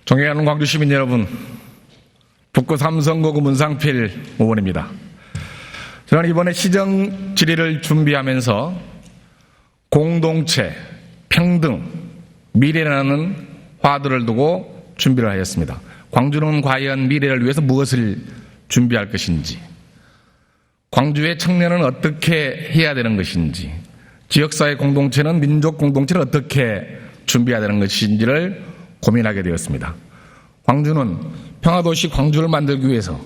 존경하는 광주 시민 여러분, 북구 3선거구 문상필 의원입니다. 저는 이번에 시정 질의를 준비하면서 공동체, 평등, 미래라는 화두를 두고 준비를 하였습니다. 광주는 과연 미래를 위해서 무엇을 준비할 것인지, 광주의 청년은 어떻게 해야 되는 것인지, 지역사회 공동체는 민족 공동체를 어떻게 준비해야 되는 것인지를 고민하게 되었습니다. 광주는 평화도시 광주를 만들기 위해서,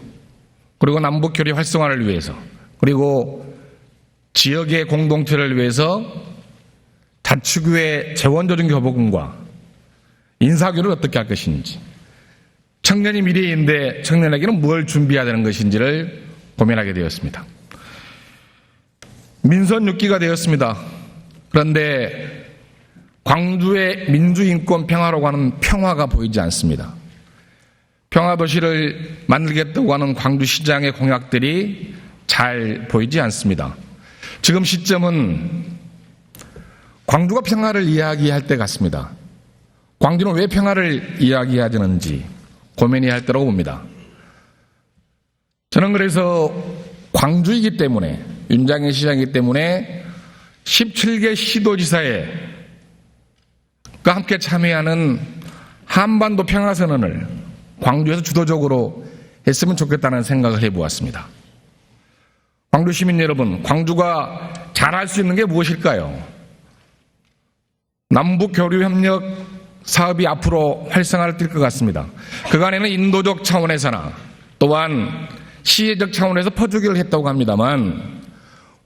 그리고 남북교류 활성화를 위해서, 그리고 지역의 공동체를 위해서 자치구의 재원조정 교부금과 인사교류를 어떻게 할 것인지, 청년이 미래인데 청년에게는 뭘 준비해야 되는 것인지를 고민하게 되었습니다. 민선 6기가 되었습니다. 그런데 광주의 민주인권 평화라고 하는 평화가 보이지 않습니다. 평화도시를 만들겠다고 하는 광주시장의 공약들이 잘 보이지 않습니다. 지금 시점은 광주가 평화를 이야기할 때 같습니다. 광주는 왜 평화를 이야기해야 되는지 고민해야 할 때라고 봅니다. 저는 그래서 광주이기 때문에, 윤장현 시장이기 때문에 17개 시도지사에 함께 참여하는 한반도 평화선언을 광주에서 주도적으로 했으면 좋겠다는 생각을 해보았습니다. 광주 시민 여러분, 광주가 잘할 수 있는 게 무엇일까요? 남북교류협력 사업이 앞으로 활성화를 띌 것 같습니다. 그간에는 인도적 차원에서나 또한 시혜적 차원에서 퍼주기를 했다고 합니다만,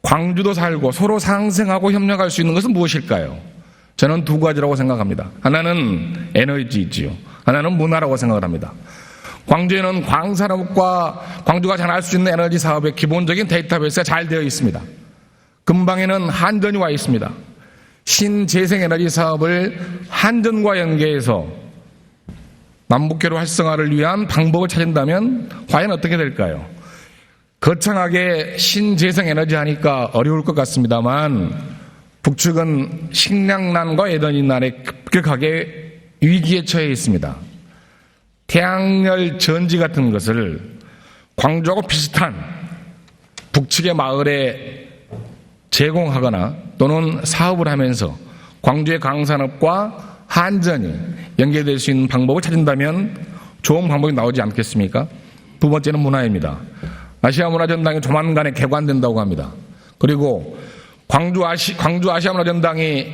광주도 살고 서로 상생하고 협력할 수 있는 것은 무엇일까요? 저는 두 가지라고 생각합니다. 하나는 에너지이지요. 하나는 문화라고 생각을 합니다. 광주에는 광산업과 광주가 잘할 수 있는 에너지 사업의 기본적인 데이터베이스가 잘 되어 있습니다. 근방에는 한전이 와 있습니다. 신재생에너지 사업을 한전과 연계해서 남북교류 활성화를 위한 방법을 찾는다면 과연 어떻게 될까요? 거창하게 신재생에너지 하니까 어려울 것 같습니다만, 북측은 식량난과 에너지난에 급격하게 위기에 처해 있습니다. 태양열 전지 같은 것을 광주하고 비슷한 북측의 마을에 제공하거나 또는 사업을 하면서 광주의 광산업과 한전이 연계될 수 있는 방법을 찾는다면 좋은 방법이 나오지 않겠습니까? 두 번째는 문화입니다. 아시아문화전당이 조만간에 개관된다고 합니다. 그리고 광주 아시아문화전당이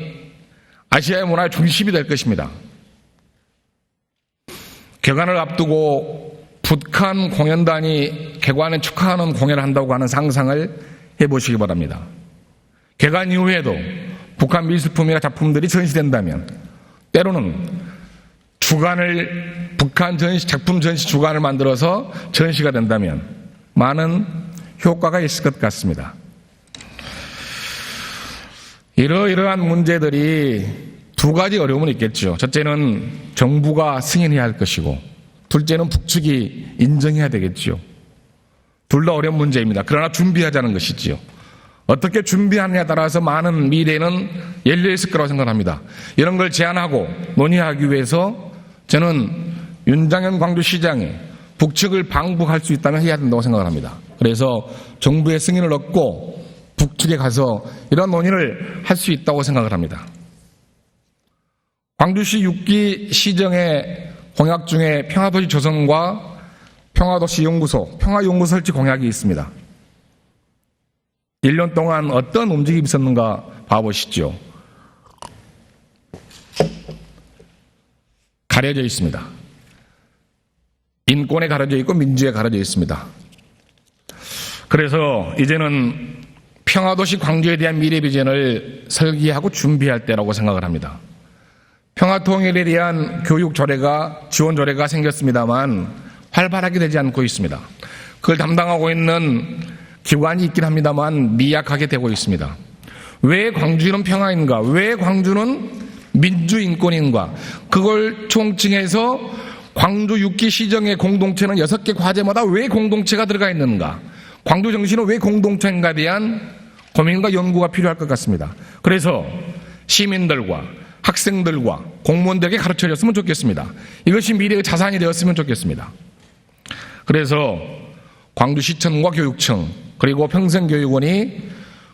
아시아의 문화의 중심이 될 것입니다. 개관을 앞두고 북한 공연단이 개관을 축하하는 공연을 한다고 하는 상상을 해보시기 바랍니다. 개관 이후에도 북한 미술품이나 작품들이 전시된다면, 때로는 북한 작품 전시 주간을 만들어서 전시가 된다면 많은 효과가 있을 것 같습니다. 이러한 문제들이 두 가지 어려움은 있겠죠. 첫째는 정부가 승인해야 할 것이고, 둘째는 북측이 인정해야 되겠죠. 둘 다 어려운 문제입니다. 그러나 준비하자는 것이지요. 어떻게 준비하느냐에 따라서 많은 미래는 열려있을 거라고 생각합니다. 이런 걸 제안하고 논의하기 위해서 저는 윤장현 광주시장이 북측을 방북할 수 있다면 해야 된다고 생각을 합니다. 그래서 정부의 승인을 얻고 북측에 가서 이런 논의를 할 수 있다고 생각을 합니다. 광주시 6기 시정의 공약 중에 평화도시 조성과 평화도시 연구소, 평화연구소 설치 공약이 있습니다. 1년 동안 어떤 움직임이 있었는가 봐보시죠. 가려져 있습니다. 인권에 가려져 있고 민주에 가려져 있습니다. 그래서 이제는 평화도시 광주에 대한 미래 비전을 설계하고 준비할 때라고 생각을 합니다. 평화통일에 대한 교육 조례가, 지원 조례가 생겼습니다만 활발하게 되지 않고 있습니다. 그걸 담당하고 있는 기관이 있긴 합니다만 미약하게 되고 있습니다. 왜 광주는 평화인가? 왜 광주는 민주인권인가? 그걸 총칭해서 광주 6기 시정의 공동체는 6개 과제마다 왜 공동체가 들어가 있는가? 광주 정신은 왜 공동체인가에 대한 고민과 연구가 필요할 것 같습니다. 그래서 시민들과 학생들과 공무원들에게 가르쳐졌으면 좋겠습니다. 이것이 미래의 자산이 되었으면 좋겠습니다. 그래서 광주시청과 교육청 그리고 평생교육원이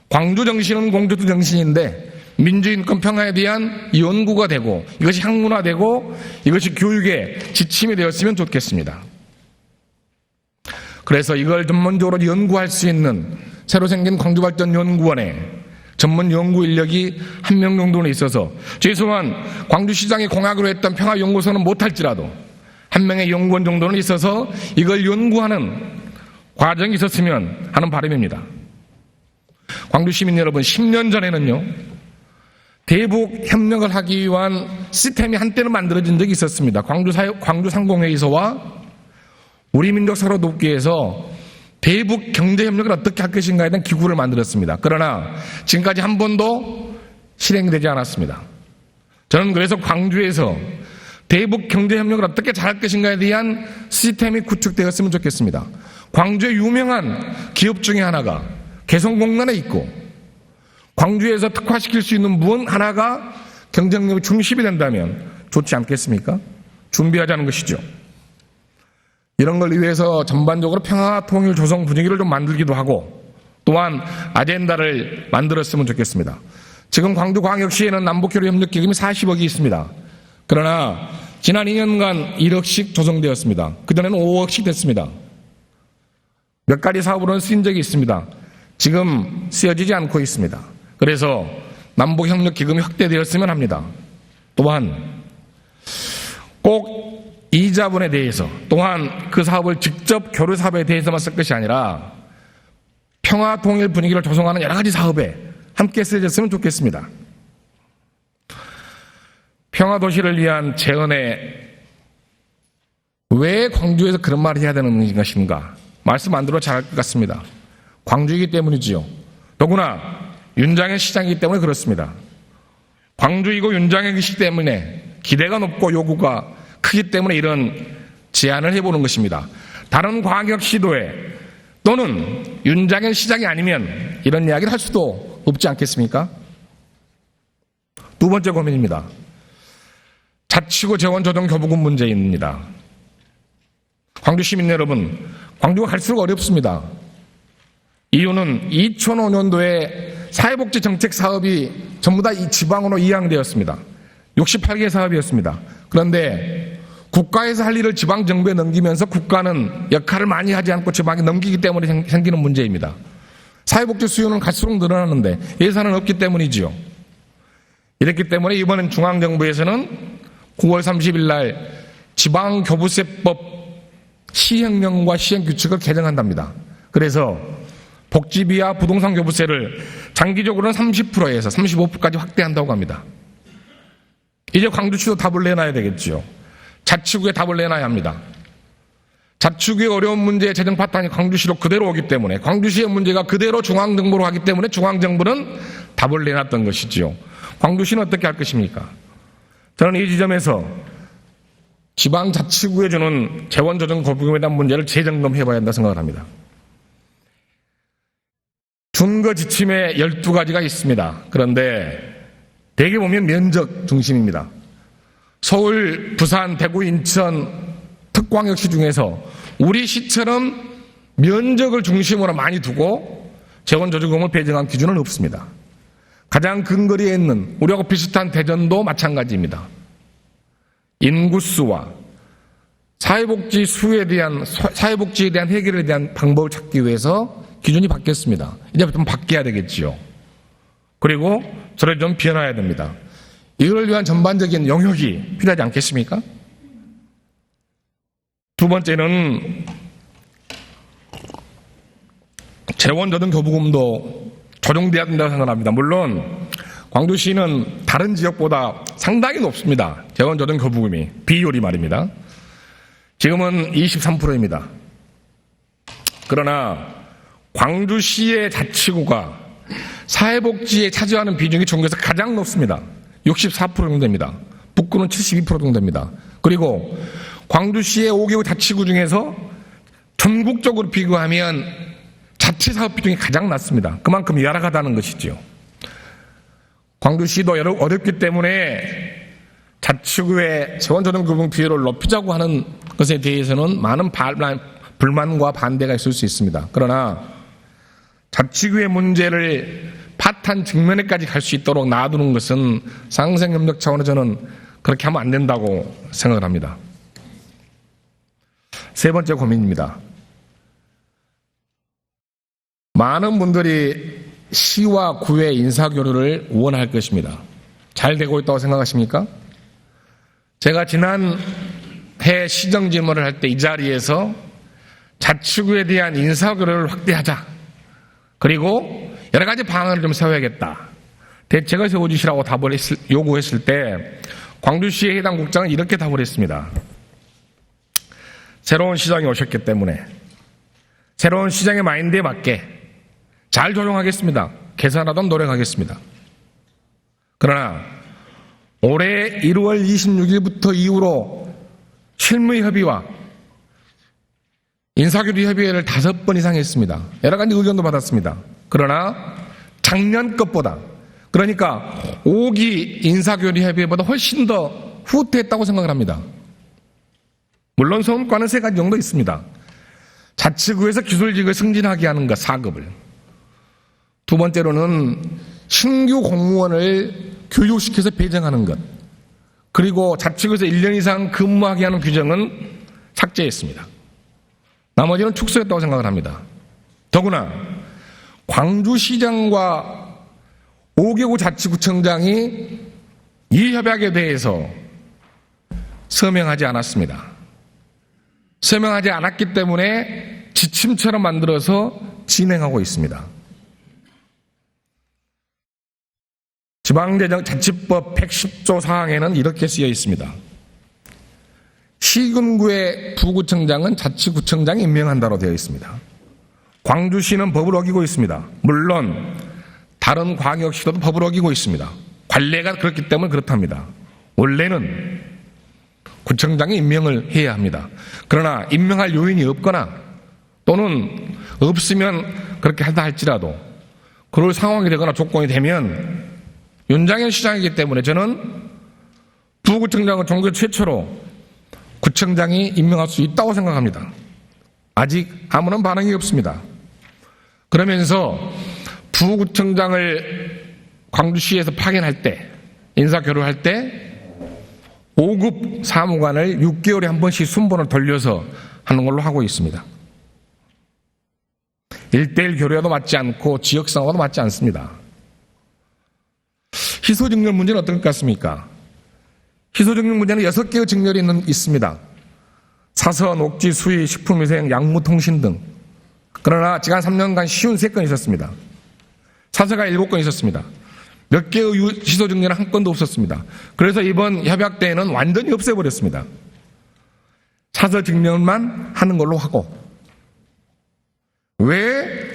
광주 정신은 공주도 정신인데 민주인권 평화에 대한 연구가 되고 이것이 학문화되고 이것이 교육의 지침이 되었으면 좋겠습니다. 그래서 이걸 전문적으로 연구할 수 있는 새로 생긴 광주발전연구원에 전문 연구 인력이 1명 정도는 있어서 최소한 광주시장이 공약으로 했던 평화연구소는 못할지라도 1명의 연구원 정도는 있어서 이걸 연구하는 과정이 있었으면 하는 바람입니다. 광주 시민 여러분, 10년 전에는요, 대북 협력을 하기 위한 시스템이 한때는 만들어진 적이 있었습니다. 광주 상공회의소와 우리 민족 서로 돕기위해서 대북 경제 협력을 어떻게 할 것인가에 대한 기구를 만들었습니다. 그러나 지금까지 한 번도 실행되지 않았습니다. 저는 그래서 광주에서 대북 경제 협력을 어떻게 잘할 것인가에 대한 시스템이 구축되었으면 좋겠습니다. 광주의 유명한 기업 중에 하나가 개성공단에 있고 광주에서 특화시킬 수 있는 무언 하나가 경쟁력의 중심이 된다면 좋지 않겠습니까? 준비하자는 것이죠. 이런 걸 위해서 전반적으로 평화 통일 조성 분위기를 좀 만들기도 하고 또한 아젠다를 만들었으면 좋겠습니다. 지금 광주광역시에는 남북교류협력기금이 40억이 있습니다. 그러나 지난 2년간 1억씩 조성되었습니다. 그전에는 5억씩 됐습니다. 몇 가지 사업으로는 쓰인 적이 있습니다. 지금 쓰여지지 않고 있습니다. 그래서 남북협력기금이 확대되었으면 합니다. 또한 꼭 이자분에 대해서 또한 그 사업을 직접 교류사업에 대해서만 쓸 것이 아니라 평화통일 분위기를 조성하는 여러 가지 사업에 함께 쓰여졌으면 좋겠습니다. 평화도시를 위한 재헌에 왜 광주에서 그런 말을 해야 되는 것인가? 말씀 안 들어 잘할 것 같습니다. 광주이기 때문이지요. 더구나 윤장현 시장이기 때문에 그렇습니다. 광주이고 윤장현이기 때문에 기대가 높고 요구가 크기 때문에 이런 제안을 해보는 것입니다. 다른 광역시도에 또는 윤장현 시장이 아니면 이런 이야기를 할 수도 없지 않겠습니까? 두 번째 고민입니다. 자치구 재원 조정 교부금 문제입니다. 광주 시민 여러분, 광주가 갈수록 어렵습니다. 이유는 2005년도에 사회복지 정책 사업이 전부 다 이 지방으로 이양되었습니다. 68개 사업이었습니다. 그런데 국가에서 할 일을 지방정부에 넘기면서 국가는 역할을 많이 하지 않고 지방에 넘기기 때문에 생기는 문제입니다. 사회복지 수요는 갈수록 늘어나는데 예산은 없기 때문이지요. 이랬기 때문에 이번엔 중앙정부에서는 9월 30일 날 지방교부세법 시행령과 시행규칙을 개정한답니다. 그래서 복지비와 부동산 교부세를 장기적으로는 30%에서 35%까지 확대한다고 합니다. 이제 광주시도 답을 내놔야 되겠지요. 자치구에 답을 내놔야 합니다. 자치구의 어려운 문제의 재정 파탄이 광주시로 그대로 오기 때문에 광주시의 문제가 그대로 중앙정부로 가기 때문에 중앙정부는 답을 내놨던 것이지요. 광주시는 어떻게 할 것입니까? 저는 이 지점에서 지방자치구에 주는 재원조정 거부금에 대한 문제를 재점검해봐야 한다 생각을 합니다. 준거 지침에 12가지가 있습니다. 그런데 대개 보면 면적 중심입니다. 서울, 부산, 대구, 인천, 특광역시 중에서 우리 시처럼 면적을 중심으로 많이 두고 재원조정금을 배정한 기준은 없습니다. 가장 근거리에 있는 우리하고 비슷한 대전도 마찬가지입니다. 인구수와 사회복지에 대한 해결에 대한 방법을 찾기 위해서 기준이 바뀌었습니다. 이제 좀 바뀌어야 되겠지요. 그리고 저를 좀 변화해야 됩니다. 이걸 위한 전반적인 영역이 필요하지 않겠습니까? 두 번째는 재원조정 교부금도 조정돼야 된다고 생각합니다. 물론 광주시는 다른 지역보다 상당히 높습니다. 재원조정 교부금이 비율이 말입니다. 지금은 23%입니다. 그러나 광주시의 자치구가 사회복지에 차지하는 비중이 전국에서 가장 높습니다. 64% 정도 됩니다. 북구는 72% 정도 됩니다. 그리고 광주시의 5개구 자치구 중에서 전국적으로 비교하면 자치사업 비중이 가장 낮습니다. 그만큼 열악하다는 것이죠. 광주시도 어렵기 때문에 자치구의 재원조정급여 비율을 높이자고 하는 것에 대해서는 많은 불만과 반대가 있을 수 있습니다. 그러나 자치구의 문제를 파탄 직면에까지 갈 수 있도록 놔두는 것은 상생협력 차원에서 저는 그렇게 하면 안 된다고 생각을 합니다. 세 번째 고민입니다. 많은 분들이 시와 구의 인사교류를 원할 것입니다. 잘 되고 있다고 생각하십니까? 제가 지난해 시정질문을 할 때 이 자리에서 자치구에 대한 인사교류를 확대하자. 그리고 여러 가지 방안을 좀 세워야겠다. 대책을 세워주시라고 요구했을 때 광주시의 해당 국장은 이렇게 답을 했습니다. 새로운 시장이 오셨기 때문에 새로운 시장의 마인드에 맞게 잘 조정하겠습니다. 개선하도록 노력하겠습니다. 그러나 올해 1월 26일부터 이후로 실무협의와 인사교류 협의회를 5번 이상 했습니다. 여러 가지 의견도 받았습니다. 그러나 작년 것보다, 그러니까 5기 인사교류 협의회보다 훨씬 더 후퇴했다고 생각을 합니다. 물론 성과는 3가지 정도 있습니다. 자치구에서 기술직을 승진하게 하는 것 4급을. 두 번째로는 신규 공무원을 교육시켜서 배정하는 것. 그리고 자치구에서 1년 이상 근무하게 하는 규정은 삭제했습니다. 나머지는 축소했다고 생각을 합니다. 더구나 광주시장과 5개구 자치구청장이 이 협약에 대해서 서명하지 않았습니다. 서명하지 않았기 때문에 지침처럼 만들어서 진행하고 있습니다. 지방자치법 110조 사항에는 이렇게 쓰여 있습니다. 시군구의 부구청장은 자치구청장이 임명한다로 되어 있습니다. 광주시는 법을 어기고 있습니다. 물론 다른 광역시도 법을 어기고 있습니다. 관례가 그렇기 때문에 그렇답니다. 원래는 구청장이 임명을 해야 합니다. 그러나 임명할 요인이 없거나 또는 없으면 그렇게 한다 할지라도 그럴 상황이 되거나 조건이 되면 윤장현 시장이기 때문에 저는 부구청장은 종교 최초로 구청장이 임명할 수 있다고 생각합니다. 아직 아무런 반응이 없습니다. 그러면서 부구청장을 광주시에서 파견할 때, 인사교류할 때 5급 사무관을 6개월에 한 번씩 순번을 돌려서 하는 걸로 하고 있습니다. 1:1 교류와도 맞지 않고 지역상과도 맞지 않습니다. 희소직렬 문제는 어떨 것 같습니까? 희소직렬 문제는 6개의 직렬이 있습니다. 사서, 녹지, 수의, 식품위생, 약무통신 등. 그러나 지난 3년간 쉬운 3건 있었습니다. 사서가 7건 있었습니다. 몇 개의 희소직렬은 한 건도 없었습니다. 그래서 이번 협약 때에는 완전히 없애버렸습니다. 사서 직렬만 하는 걸로 하고. 왜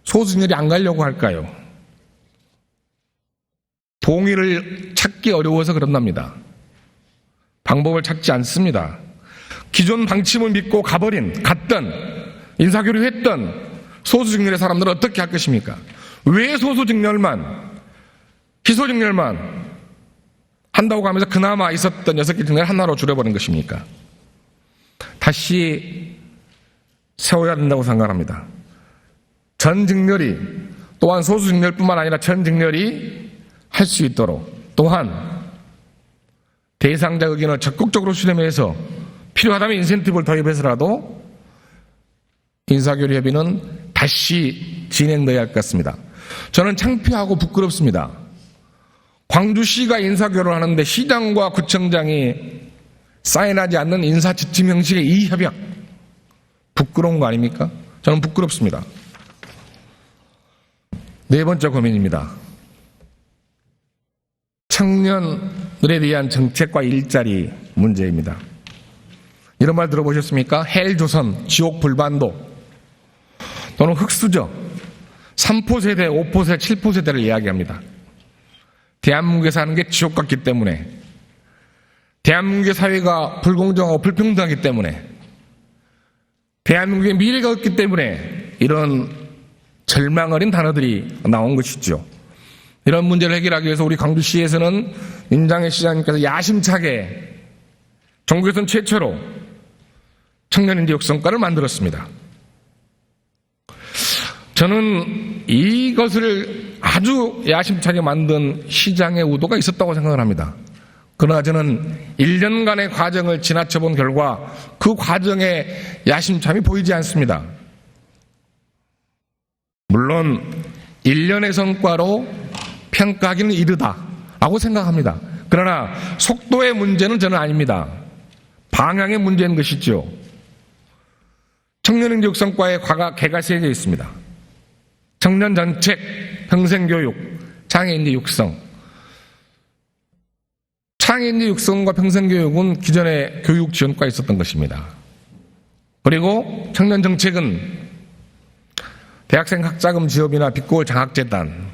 소수직렬이 안 가려고 할까요? 동의를 찾기 어려워서 그런답니다. 방법을 찾지 않습니다. 기존 방침을 믿고 갔던 인사교류 했던 소수직렬의 사람들은 어떻게 할 것입니까? 왜 소수직렬만 희소직렬만 한다고 하면서 그나마 있었던 6개 직렬을 하나로 줄여버린 것입니까? 다시 세워야 된다고 생각합니다. 전 직렬이 또한 소수직렬뿐만 아니라 전 직렬이 할 수 있도록 또한 대상자 의견을 적극적으로 수렴해서 필요하다면 인센티브를 도입해서라도 인사교류 협의는 다시 진행되어야 할 것 같습니다. 저는 창피하고 부끄럽습니다. 광주시가 인사교류를 하는데 시장과 구청장이 사인하지 않는 인사지침 형식의 이 협약 부끄러운 거 아닙니까? 저는 부끄럽습니다. 네 번째 고민입니다. 청년들에 대한 정책과 일자리 문제입니다. 이런 말 들어보셨습니까? 헬조선, 지옥불반도 또는 흑수저, 3포 세대, 5포 세대, 7포 세대를 이야기합니다. 대한민국에 사는 게 지옥 같기 때문에 대한민국의 사회가 불공정하고 불평등하기 때문에 대한민국의 미래가 없기 때문에 이런 절망 어린 단어들이 나온 것이죠. 이런 문제를 해결하기 위해서 우리 광주시에서는 윤장현 시장님께서 야심차게 전국에서는 최초로 청년인재 육성과를 만들었습니다. 저는 이것을 아주 야심차게 만든 시장의 의도가 있었다고 생각을 합니다. 그러나 저는 1년간의 과정을 지나쳐본 결과 그 과정의 야심참이 보이지 않습니다. 물론 1년의 성과로 평가하기는 이르다라고 생각합니다. 그러나 속도의 문제는 저는 아닙니다. 방향의 문제인 것이죠. 청년인재 육성과의 개가 3개 있습니다. 청년 정책, 평생교육, 장애인재 육성. 장애인재 육성과 평생교육은 기존에 교육지원과에 있었던 것입니다. 그리고 청년 정책은 대학생 학자금 지원이나 빚고월 장학재단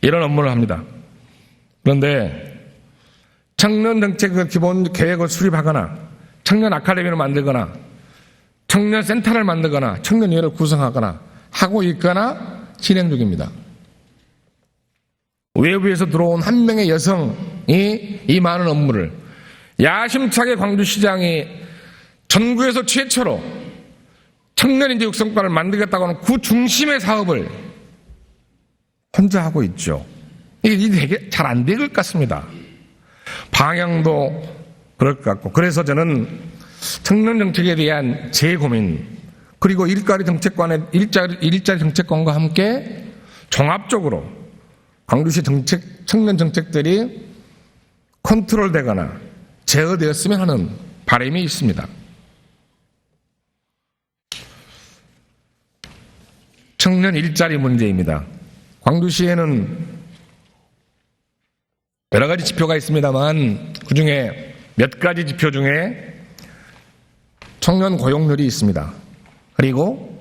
이런 업무를 합니다. 그런데 청년 정책의 기본 계획을 수립하거나 청년 아카데미를 만들거나 청년 센터를 만들거나 청년위원회를 구성하거나 하고 있거나 진행 중입니다. 외부에서 들어온 한 명의 여성이 이 많은 업무를 야심차게 광주시장이 전국에서 최초로 청년인재 육성과를 만들겠다고 하는 그 중심의 사업을 혼자 하고 있죠. 이게 되게 잘 안 될 것 같습니다. 방향도 그럴 것 같고. 그래서 저는 청년 정책에 대한 제 고민, 그리고 일자리 정책관과 함께 종합적으로 광주시 청년 정책들이 컨트롤되거나 제어되었으면 하는 바람이 있습니다. 청년 일자리 문제입니다. 광주시에는 여러 가지 지표가 있습니다만 그중에 몇 가지 지표 중에 청년 고용률이 있습니다. 그리고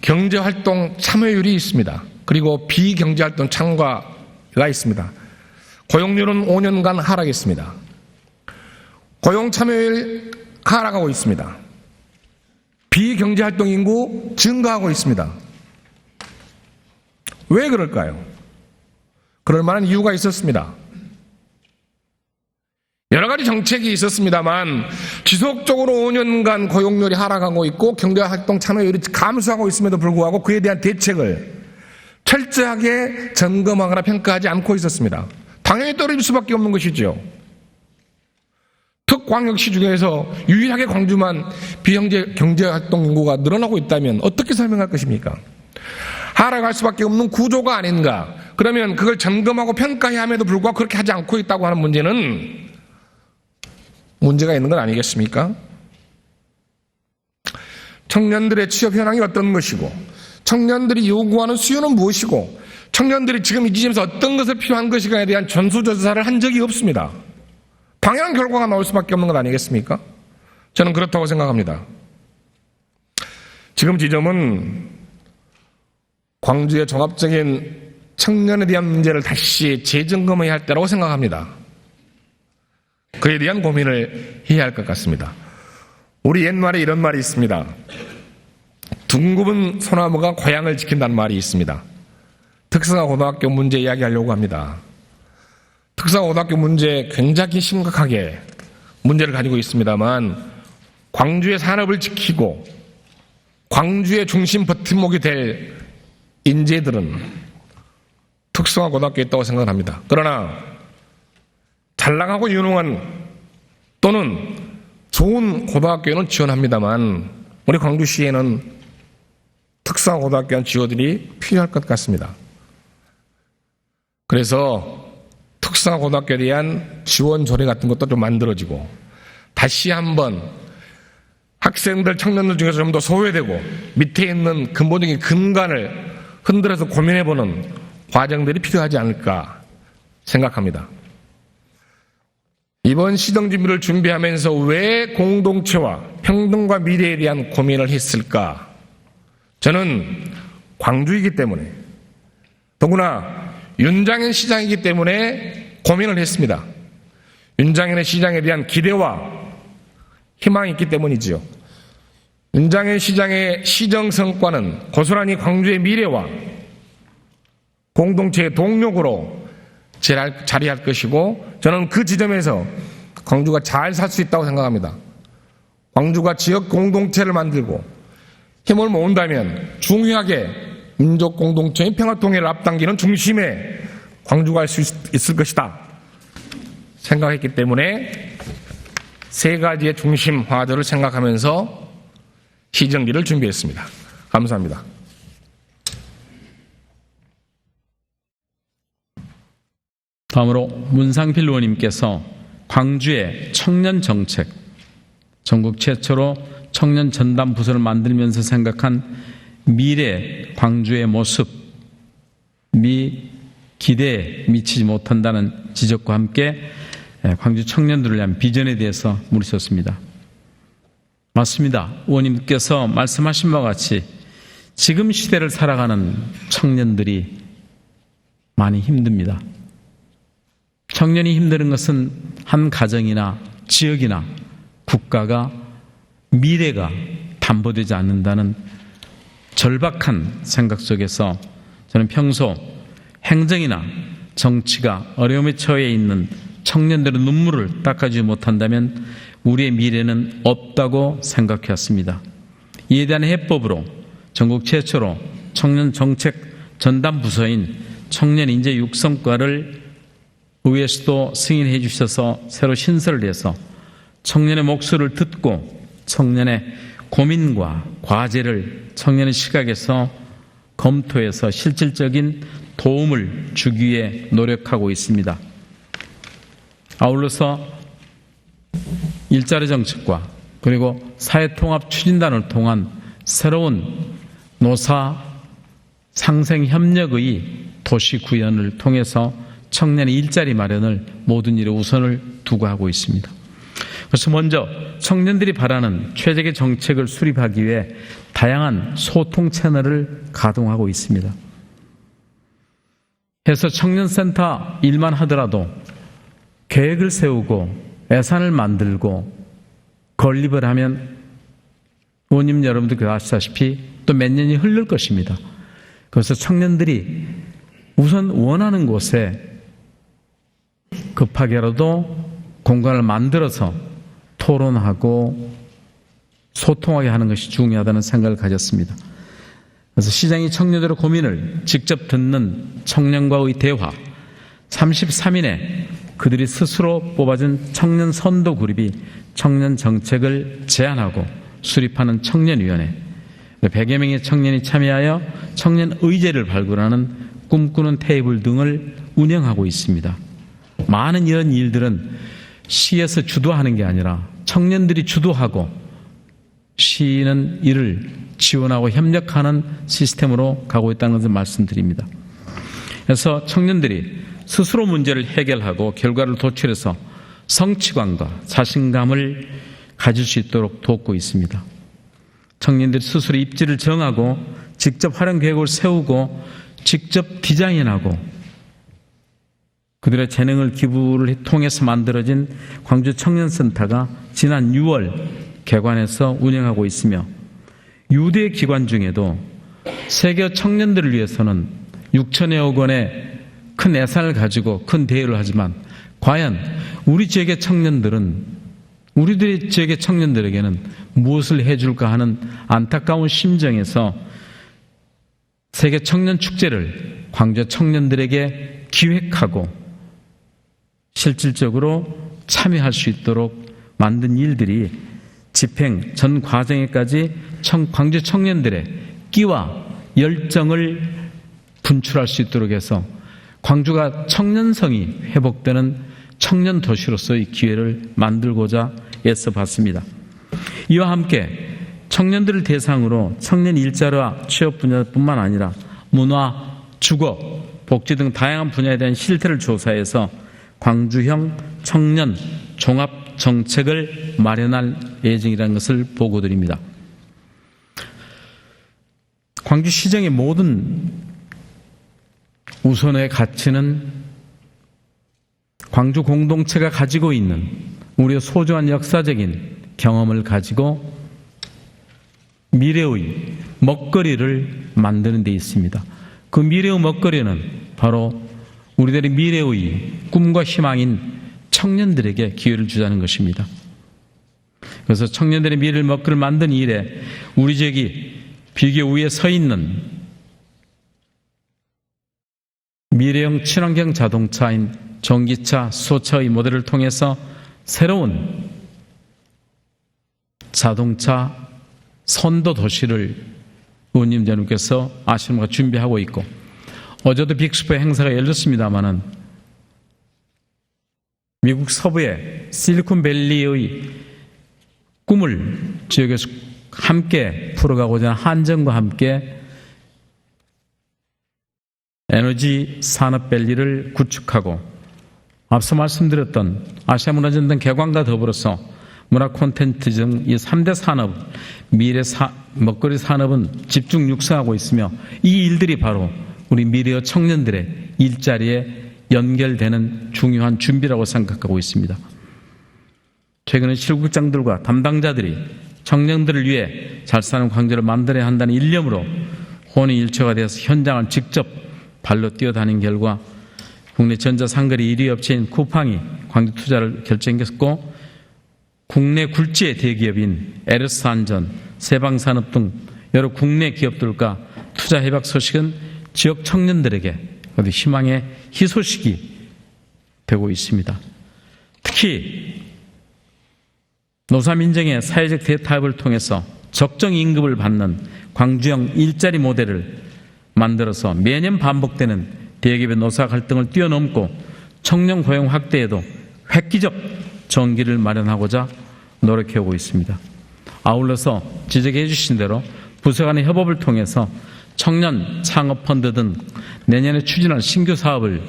경제활동 참여율이 있습니다. 그리고 비경제활동 참가가 있습니다. 고용률은 5년간 하락했습니다. 고용 참여율 하락하고 있습니다. 비경제활동 인구 증가하고 있습니다. 왜 그럴까요? 그럴 만한 이유가 있었습니다. 여러 가지 정책이 있었습니다만 지속적으로 5년간 고용률이 하락하고 있고 경제활동 참여율이 감소하고 있음에도 불구하고 그에 대한 대책을 철저하게 점검하거나 평가하지 않고 있었습니다. 당연히 떨어질 수밖에 없는 것이죠. 특광역시 중에서 유일하게 광주만 경제활동 인구가 늘어나고 있다면 어떻게 설명할 것입니까? 하락할 수밖에 없는 구조가 아닌가. 그러면 그걸 점검하고 평가해야 함에도 불구하고 그렇게 하지 않고 있다고 하는 문제는 문제가 있는 건 아니겠습니까? 청년들의 취업 현황이 어떤 것이고 청년들이 요구하는 수요는 무엇이고 청년들이 지금 이 지점에서 어떤 것을 필요한 것인가에 대한 전수조사를 한 적이 없습니다. 당연한 결과가 나올 수밖에 없는 것 아니겠습니까? 저는 그렇다고 생각합니다. 지금 지점은 광주의 종합적인 청년에 대한 문제를 다시 재점검해야 할 때라고 생각합니다. 그에 대한 고민을 해야 할 것 같습니다. 우리 옛말에 이런 말이 있습니다. 둥굽은 소나무가 고향을 지킨다는 말이 있습니다. 특성화고등학교 문제 이야기하려고 합니다. 특성화고등학교 문제 굉장히 심각하게 문제를 가지고 있습니다만 광주의 산업을 지키고 광주의 중심 버팀목이 될 인재들은 특성화고등학교에 있다고 생각합니다. 그러나 잘 나가고 유능한 또는 좋은 고등학교에는 지원합니다만 우리 광주시에는 특성화고등학교 지원들이 필요할 것 같습니다. 그래서 특성화고등학교에 대한 지원 조례 같은 것도 좀 만들어지고 다시 한번 학생들, 청년들 중에서 좀 더 소외되고 밑에 있는 근본적인 근간을 흔들어서 고민해보는 과정들이 필요하지 않을까 생각합니다. 이번 시정준비를 준비하면서 왜 공동체와 평등과 미래에 대한 고민을 했을까? 저는 광주이기 때문에 더구나 윤장현 시장이기 때문에 고민을 했습니다. 윤장현의 시장에 대한 기대와 희망이 있기 때문이지요. 윤장현 시장의 시정 성과는 고스란히 광주의 미래와 공동체의 동력으로 자리할 것이고, 저는 그 지점에서 광주가 잘 살 수 있다고 생각합니다. 광주가 지역 공동체를 만들고 힘을 모은다면 중요하게 민족 공동체의 평화통일을 앞당기는 중심에 광주가 할 수 있을 것이다 생각했기 때문에 세 가지의 중심화들을 생각하면서 시정기를 준비했습니다. 감사합니다. 다음으로 문상필 의원님께서 광주의 청년 정책, 전국 최초로 청년 전담 부서를 만들면서 생각한 미래 광주의 모습 미 기대에 미치지 못한다는 지적과 함께 광주 청년들을 위한 비전에 대해서 물으셨습니다. 맞습니다. 의원님께서 말씀하신 바와 같이 지금 시대를 살아가는 청년들이 많이 힘듭니다. 청년이 힘든 것은 한 가정이나 지역이나 국가가 미래가 담보되지 않는다는 절박한 생각 속에서 저는 평소 행정이나 정치가 어려움에 처해 있는 청년들의 눈물을 닦아주지 못한다면 우리의 미래는 없다고 생각해왔습니다. 이에 대한 해법으로 전국 최초로 청년 정책 전담 부서인 청년 인재 육성과를 의회에서도 승인해 주셔서 새로 신설을 해서 청년의 목소리를 듣고 청년의 고민과 과제를 청년의 시각에서 검토해서 실질적인 도움을 주기 위해 노력하고 있습니다. 아울러서 일자리 정책과 그리고 사회통합 추진단을 통한 새로운 노사 상생협력의 도시구현을 통해서 청년의 일자리 마련을 모든 일에 우선을 두고 하고 있습니다. 그래서 먼저 청년들이 바라는 최적의 정책을 수립하기 위해 다양한 소통 채널을 가동하고 있습니다. 해서 청년센터 일만 하더라도 계획을 세우고 예산을 만들고 건립을 하면 의원님 여러분들 아시다시피 또 몇 년이 흐를 것입니다. 그래서 청년들이 우선 원하는 곳에 급하게라도 공간을 만들어서 토론하고 소통하게 하는 것이 중요하다는 생각을 가졌습니다. 그래서 시장이 청년들의 고민을 직접 듣는 청년과의 대화, 33인에 그들이 스스로 뽑아준 청년 선도 그룹이 청년 정책을 제안하고 수립하는 청년위원회, 100여 명의 청년이 참여하여 청년 의제를 발굴하는 꿈꾸는 테이블 등을 운영하고 있습니다. 많은 이런 일들은 시에서 주도하는 게 아니라 청년들이 주도하고 시는 이를 지원하고 협력하는 시스템으로 가고 있다는 것을 말씀드립니다. 그래서 청년들이 스스로 문제를 해결하고 결과를 도출해서 성취감과 자신감을 가질 수 있도록 돕고 있습니다. 청년들이 스스로 입지를 정하고 직접 활용 계획을 세우고 직접 디자인하고 그들의 재능을 기부를 통해서 만들어진 광주 청년센터가 지난 6월 개관해서 운영하고 있으며 유대 기관 중에도 세계 청년들을 위해서는 6천여억 원의 큰 예산을 가지고 큰 대회를 하지만 과연 우리 지역의 우리들의 지역의 청년들에게는 무엇을 해줄까 하는 안타까운 심정에서 세계 청년 축제를 광주 청년들에게 기획하고 실질적으로 참여할 수 있도록 만든 일들이 집행 전 과정에까지 광주 청년들의 끼와 열정을 분출할 수 있도록 해서 광주가 청년성이 회복되는 청년 도시로서의 기회를 만들고자 애써봤습니다. 이와 함께 청년들을 대상으로 청년 일자리와 취업 분야뿐만 아니라 문화, 주거, 복지 등 다양한 분야에 대한 실태를 조사해서 광주형 청년 종합 정책을 마련할 예정이라는 것을 보고드립니다. 광주시정의 모든 우선의 가치는 광주 공동체가 가지고 있는 우리의 소중한 역사적인 경험을 가지고 미래의 먹거리를 만드는 데 있습니다. 그 미래의 먹거리는 바로 우리들의 미래의 꿈과 희망인 청년들에게 기회를 주자는 것입니다. 그래서 청년들의 미래를 먹거리를 만든 일에 우리 지역이 비교 위에 서 있는 미래형 친환경 자동차인 전기차, 수소차의 모델을 통해서 새로운 자동차 선도 도시를 의원님 여러분께서 아시는 것 준비하고 있고, 어제도 빅스포 행사가 열렸습니다마는 미국 서부의 실리콘밸리의 꿈을 지역에서 함께 풀어가고자 하는 한정과 함께 에너지 산업밸리를 구축하고, 앞서 말씀드렸던 아시아 문화전당 개관과 더불어서 문화 콘텐츠 등 이 3대 산업, 미래 먹거리 산업은 집중 육성하고 있으며, 이 일들이 바로 우리 미래의 청년들의 일자리에 연결되는 중요한 준비라고 생각하고 있습니다. 최근에 실국장들과 담당자들이 청년들을 위해 잘 사는 광주를 만들어야 한다는 일념으로 혼인일체가 되어서 현장을 직접 발로 뛰어다닌 결과 국내 전자상거래 1위 업체인 쿠팡이 광주 투자를 결정했고, 국내 굴지의 대기업인 에르스안전, 세방산업 등 여러 국내 기업들과 투자 협약 소식은 지역 청년들에게 희망의 희소식이 되고 있습니다. 특히 노사민정의 사회적 대타협을 통해서 적정 임금을 받는 광주형 일자리 모델을 만들어서 매년 반복되는 대기업의 노사 갈등을 뛰어넘고 청년 고용 확대에도 획기적 전기를 마련하고자 노력해오고 있습니다. 아울러서 지적해 주신 대로 부서 간의 협업을 통해서 청년 창업펀드 등 내년에 추진할 신규 사업을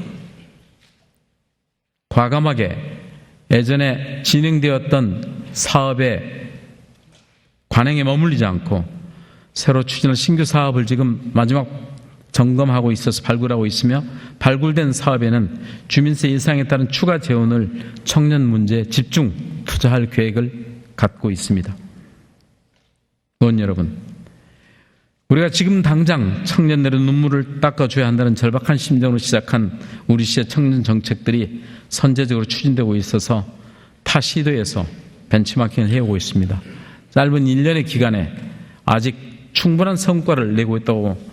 과감하게 예전에 진행되었던 사업에 관행에 머물리지 않고 새로 추진할 신규 사업을 지금 마지막 점검하고 있어서 발굴하고 있으며, 발굴된 사업에는 주민세 인상에 따른 추가 재원을 청년 문제에 집중 투자할 계획을 갖고 있습니다. 의원 여러분, 우리가 지금 당장 청년들의 눈물을 닦아줘야 한다는 절박한 심정으로 시작한 우리 시의 청년 정책들이 선제적으로 추진되고 있어서 타 시도에서 벤치마킹을 해오고 있습니다. 짧은 1년의 기간에 아직 충분한 성과를 내고 있다고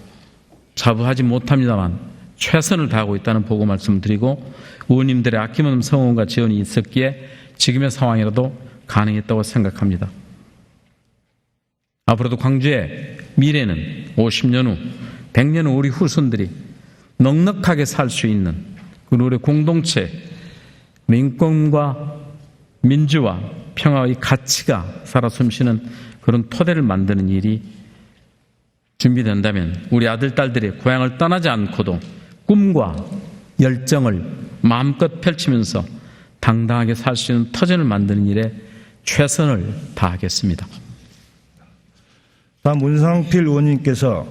자부하지 못합니다만 최선을 다하고 있다는 보고 말씀드리고, 의원님들의 아낌없는 성원과 지원이 있었기에 지금의 상황이라도 가능했다고 생각합니다. 앞으로도 광주의 미래는 50년 후, 100년 후 우리 후손들이 넉넉하게 살 수 있는, 그리고 우리 공동체 민권과 민주와 평화의 가치가 살아 숨쉬는 그런 토대를 만드는 일이 준비된다면 우리 아들, 딸들이 고향을 떠나지 않고도 꿈과 열정을 마음껏 펼치면서 당당하게 살 수 있는 터전을 만드는 일에 최선을 다하겠습니다. 다음 문상필 의원님께서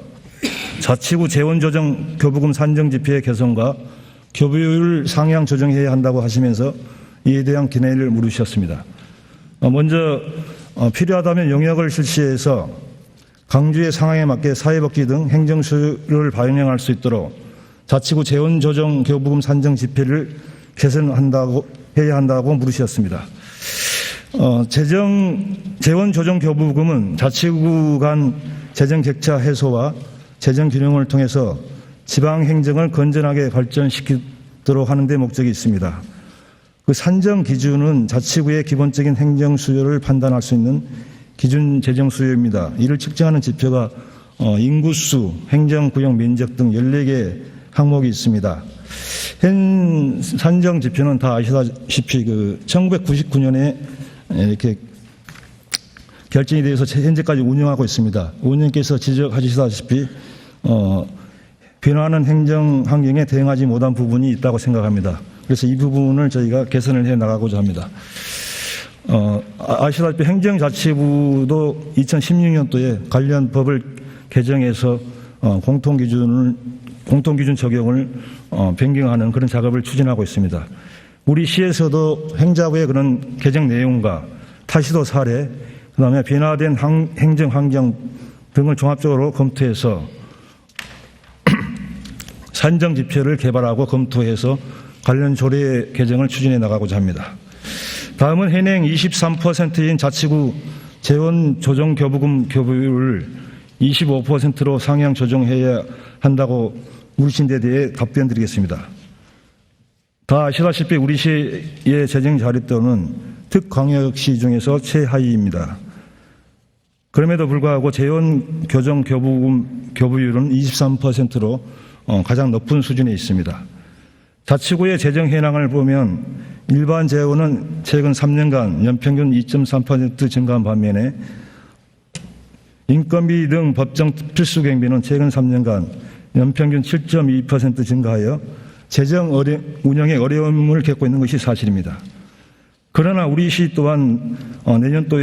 자치구 재원조정 교부금 산정지표의 개선과 교부율 상향 조정해야 한다고 하시면서 이에 대한 견해를 물으셨습니다. 먼저 필요하다면 용역을 실시해서 광주의 상황에 맞게 사회복지 등 행정수요를 반영할 수 있도록 자치구 재원조정 교부금 산정 지표를 해야 한다고 물으셨습니다. 재원조정 교부금은 자치구 간 재정 격차 해소와 재정 균형을 통해서 지방 행정을 건전하게 발전시키도록 하는 데 목적이 있습니다. 그 산정 기준은 자치구의 기본적인 행정 수요를 판단할 수 있는 기준 재정 수요입니다. 이를 측정하는 지표가 인구수, 행정구역 면적 등 14개 항목이 있습니다. 현 산정 지표는 다 아시다시피 1999년에 이렇게 결정이 되어서 현재까지 운영하고 있습니다. 의원님께서 지적하시다시피 변화하는 행정 환경에 대응하지 못한 부분이 있다고 생각합니다. 그래서 이 부분을 저희가 개선을 해 나가고자 합니다. 아시다시피 행정자치부도 2016년도에 관련 법을 개정해서 공통기준 적용을 변경하는 그런 작업을 추진하고 있습니다. 우리 시에서도 행자부의 그런 개정 내용과 타시도 사례, 그다음에 변화된 행정 환경 등을 종합적으로 검토해서 산정 지표를 개발하고 검토해서 관련 조례 개정을 추진해 나가고자 합니다. 다음은 현행 23%인 자치구 재원 조정 교부금 교부율을 25%로 상향 조정해야 한다고 물으신 데 대해 답변 드리겠습니다. 다 아시다시피 우리 시의 재정 자립도는 특광역시 중에서 최하위입니다. 그럼에도 불구하고 재원 교정 교부금 교부율은 23%로 가장 높은 수준에 있습니다. 자치구의 재정 현황을 보면 일반 재원은 최근 3년간 연평균 2.3% 증가한 반면에 인건비 등 법정 필수 경비는 최근 3년간 연평균 7.2% 증가하여 재정 운영에 어려움을 겪고 있는 것이 사실입니다. 그러나 우리 시 또한 내년도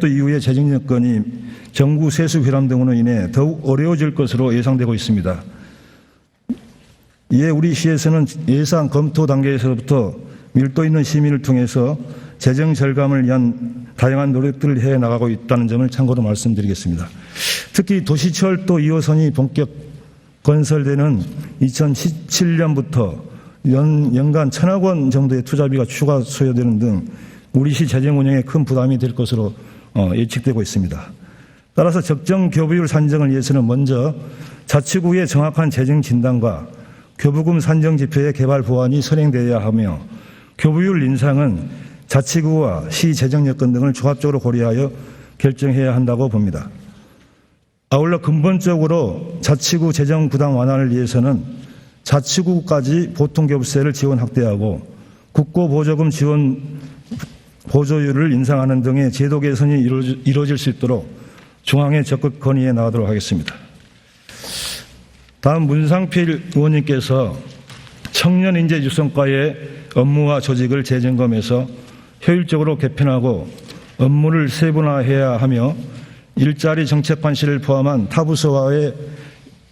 이후에 재정 여건이 정부 세수 결함 등으로 인해 더욱 어려워질 것으로 예상되고 있습니다. 이에 우리 시에서는 예산 검토 단계에서부터 밀도 있는 심의를 통해서 재정 절감을 위한 다양한 노력들을 해 나가고 있다는 점을 참고로 말씀드리겠습니다. 특히 도시철도 2호선이 본격 건설되는 2017년부터 연간 1,000억 원 정도의 투자비가 추가 소요되는 등 우리 시 재정 운영에 큰 부담이 될 것으로 예측되고 있습니다. 따라서 적정 교부율 산정을 위해서는 먼저 자치구의 정확한 재정 진단과 교부금 산정 지표의 개발 보완이 선행되어야 하며 교부율 인상은 자치구와 시 재정 여건 등을 종합적으로 고려하여 결정해야 한다고 봅니다. 아울러 근본적으로 자치구 재정 부담 완화를 위해서는 자치구까지 보통교부세를 지원 확대하고 국고보조금 지원 보조율을 인상하는 등의 제도 개선이 이루어질 수 있도록 중앙에 적극 건의해 나가도록 하겠습니다. 다음 문상필 의원님께서 청년인재 육성과의 업무와 조직을 재점검해서 효율적으로 개편하고 업무를 세분화해야 하며 일자리 정책 관실을 포함한 타 부서와의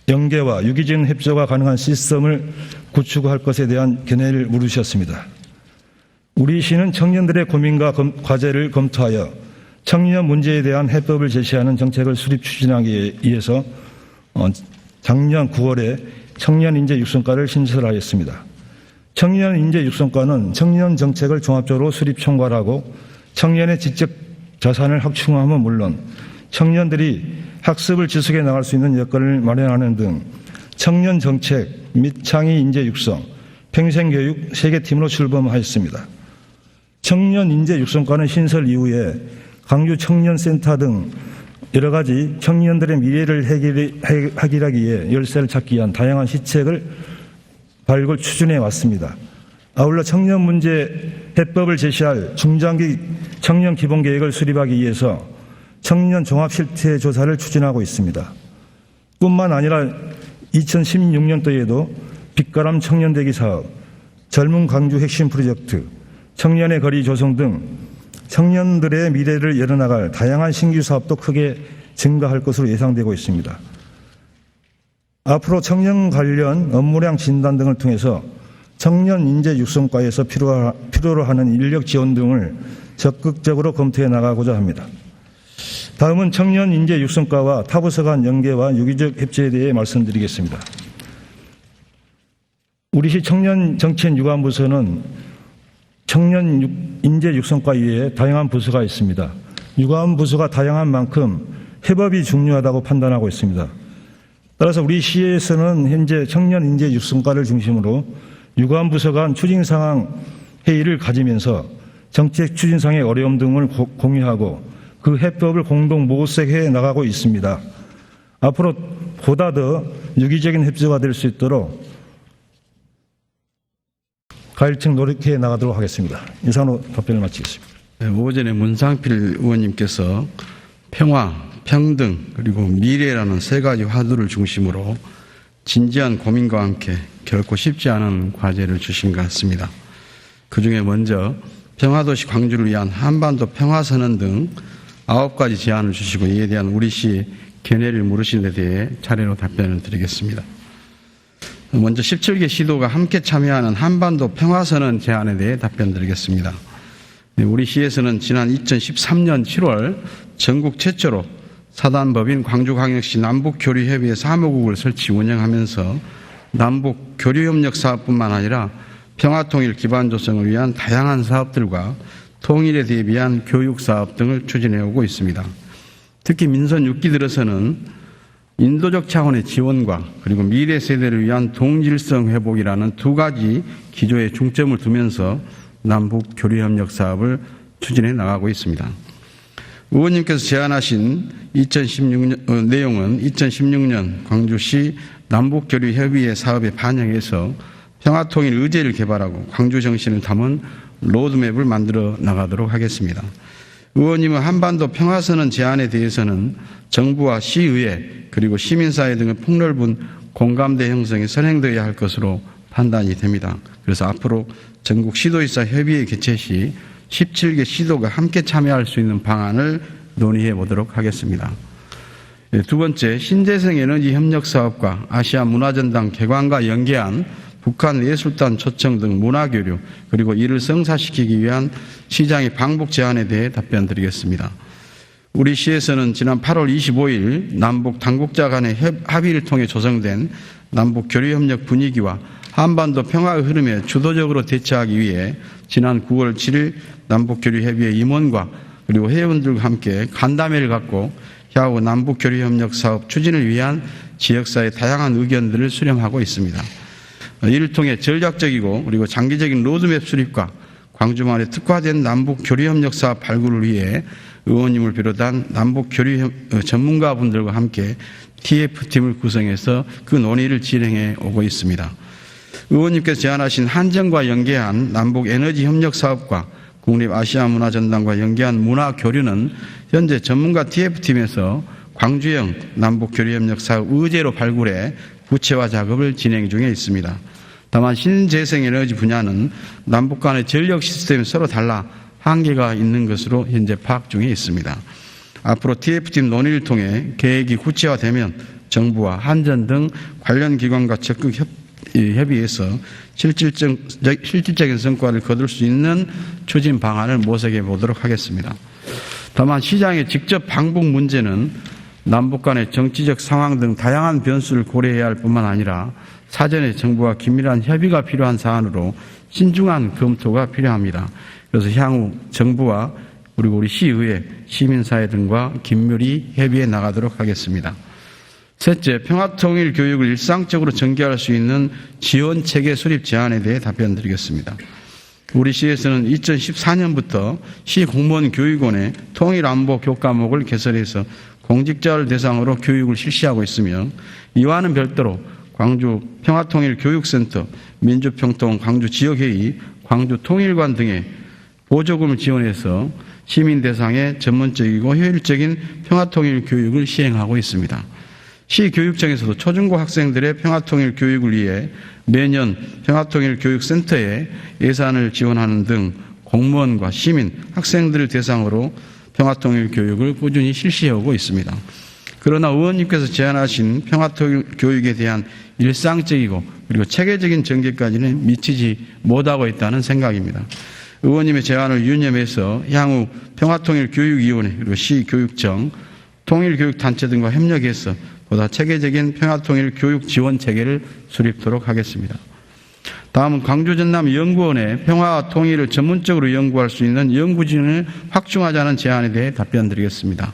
연계와 유기적인 협조가 가능한 시스템을 구축할 것에 대한 견해를 물으셨습니다. 우리 시는 청년들의 고민과 과제를 검토하여 청년 문제에 대한 해법을 제시하는 정책을 수립 추진하기 위해서 작년 9월에 청년인재 육성과를 신설하였습니다. 청년인재 육성과는 청년 정책을 종합적으로 수립 총괄하고 청년의 지적 자산을 확충함은 물론 청년들이 학습을 지속해 나갈 수 있는 여건을 마련하는 등 청년 정책 및 창의 인재 육성, 평생교육 3개 팀으로 출범하였습니다. 청년 인재 육성과는 신설 이후에 강주 청년센터 등 여러 가지 청년들의 미래를 해결하기 위해 열쇠를 찾기 위한 다양한 시책을 발굴 추진해 왔습니다. 아울러 청년 문제 해법을 제시할 중장기 청년 기본계획을 수립하기 위해서 청년 종합실태 조사를 추진하고 있습니다. 뿐만 아니라 2016년도에도 빛가람 청년대기 사업, 젊은 광주 핵심 프로젝트, 청년의 거리 조성 등 청년들의 미래를 열어나갈 다양한 신규 사업도 크게 증가할 것으로 예상되고 있습니다. 앞으로 청년 관련 업무량 진단 등을 통해서 청년 인재 육성과에서 필요로 하는 인력 지원 등을 적극적으로 검토해 나가고자 합니다. 다음은 청년 인재 육성과와 타부서 간 연계와 유기적 협조에 대해 말씀드리겠습니다. 우리시 청년 정책 유관부서는 청년 인재 육성과 이외에 다양한 부서가 있습니다. 유관부서가 다양한 만큼 협업이 중요하다고 판단하고 있습니다. 따라서 우리 시에서는 현재 청년 인재 육성과를 중심으로 유관부서 간 추진상황 회의를 가지면서 정책 추진상의 어려움 등을 공유하고 그 해법을 공동 모색해 나가고 있습니다. 앞으로 보다 더 유기적인 협조가 될 수 있도록 가일층 노력해 나가도록 하겠습니다. 이상으로 답변을 마치겠습니다. 네, 오전에 문상필 의원님께서 평화, 평등 그리고 미래라는 3가지 화두를 중심으로 진지한 고민과 함께 결코 쉽지 않은 과제를 주신 것 같습니다. 그중에 먼저 평화도시 광주를 위한 한반도 평화선언 등 9가지 제안을 주시고 이에 대한 우리 시 견해를 물으신 데 대해 차례로 답변을 드리겠습니다. 먼저 17개 시도가 함께 참여하는 한반도 평화선언 제안에 대해 답변 드리겠습니다. 우리 시에서는 지난 2013년 7월 전국 최초로 사단법인 광주광역시 남북교류협의회 사무국을 설치 운영하면서 남북 교류협력 사업뿐만 아니라 평화통일 기반 조성을 위한 다양한 사업들과 통일에 대비한 교육 사업 등을 추진해 오고 있습니다. 특히 민선 6기 들어서는 인도적 차원의 지원과 그리고 미래 세대를 위한 동질성 회복이라는 두 가지 기조에 중점을 두면서 남북 교류협력 사업을 추진해 나가고 있습니다. 의원님께서 제안하신 2016년 내용은 2016년 광주시 남북교류협의회 사업에 반영해서 평화통일 의제를 개발하고 광주 정신을 담은 로드맵을 만들어 나가도록 하겠습니다. 의원님은 한반도 평화선언 제안에 대해서는 정부와 시의회 그리고 시민사회 등의 폭넓은 공감대 형성이 선행되어야 할 것으로 판단이 됩니다. 그래서 앞으로 전국 시도의사 협의회 개최 시 17개 시도가 함께 참여할 수 있는 방안을 논의해 보도록 하겠습니다. 두 번째, 신재생 에너지 협력 사업과 아시아 문화전당 개관과 연계한 북한 예술단 초청 등 문화교류 그리고 이를 성사시키기 위한 시장의 방북 제안에 대해 답변 드리겠습니다. 우리 시에서는 지난 8월 25일 남북 당국자 간의 합의를 통해 조성된 남북 교류협력 분위기와 한반도 평화의 흐름에 주도적으로 대처하기 위해 지난 9월 7일 남북교류협의회 임원과 그리고 회원들과 함께 간담회를 갖고 향후 남북교류협력 사업 추진을 위한 지역사회의 다양한 의견들을 수렴하고 있습니다. 이를 통해 전략적이고 그리고 장기적인 로드맵 수립과 광주만의 특화된 남북교류협력 사업 발굴을 위해 의원님을 비롯한 남북교류 전문가분들과 함께 TF팀을 구성해서 그 논의를 진행해 오고 있습니다. 의원님께서 제안하신 한정과 연계한 남북 에너지 협력 사업과 국립 아시아 문화전당과 연계한 문화교류는 현재 전문가 TF팀에서 광주형 남북교류협력 사업 의제로 발굴해 구체화 작업을 진행 중에 있습니다. 다만 신재생에너지 분야는 남북 간의 전력 시스템이 서로 달라 한계가 있는 것으로 현재 파악 중에 있습니다. 앞으로 TF팀 논의를 통해 계획이 구체화되면 정부와 한전 등 관련 기관과 적극 협의해서 실질적인 성과를 거둘 수 있는 추진 방안을 모색해 보도록 하겠습니다. 다만 시장의 직접 방북 문제는 남북 간의 정치적 상황 등 다양한 변수를 고려해야 할 뿐만 아니라 사전에 정부와 긴밀한 협의가 필요한 사안으로 신중한 검토가 필요합니다. 그래서 향후 정부와 그리고 우리 시의회, 시민사회 등과 긴밀히 협의해 나가도록 하겠습니다. 셋째, 평화통일 교육을 일상적으로 전개할 수 있는 지원체계 수립 제안에 대해 답변 드리겠습니다. 우리 시에서는 2014년부터 시 공무원 교육원에 통일안보 교과목을 개설해서 공직자를 대상으로 교육을 실시하고 있으며 이와는 별도로 광주 평화통일교육센터, 민주평통 광주지역회의, 광주통일관 등의 보조금을 지원해서 시민 대상의 전문적이고 효율적인 평화통일 교육을 시행하고 있습니다. 시교육청에서도 초중고 학생들의 평화통일 교육을 위해 매년 평화통일교육센터에 예산을 지원하는 등 공무원과 시민, 학생들을 대상으로 평화통일 교육을 꾸준히 실시해오고 있습니다. 그러나 의원님께서 제안하신 평화통일 교육에 대한 일상적이고 그리고 체계적인 전개까지는 미치지 못하고 있다는 생각입니다. 의원님의 제안을 유념해서 향후 평화통일교육위원회 그리고 시교육청, 통일교육단체 등과 협력해서 보다 체계적인 평화통일교육 지원 체계를 수립토록 하겠습니다. 다음은 광주 전남 연구원의 평화와 통일을 전문적으로 연구할 수 있는 연구진을 확충하자는 제안에 대해 답변 드리겠습니다.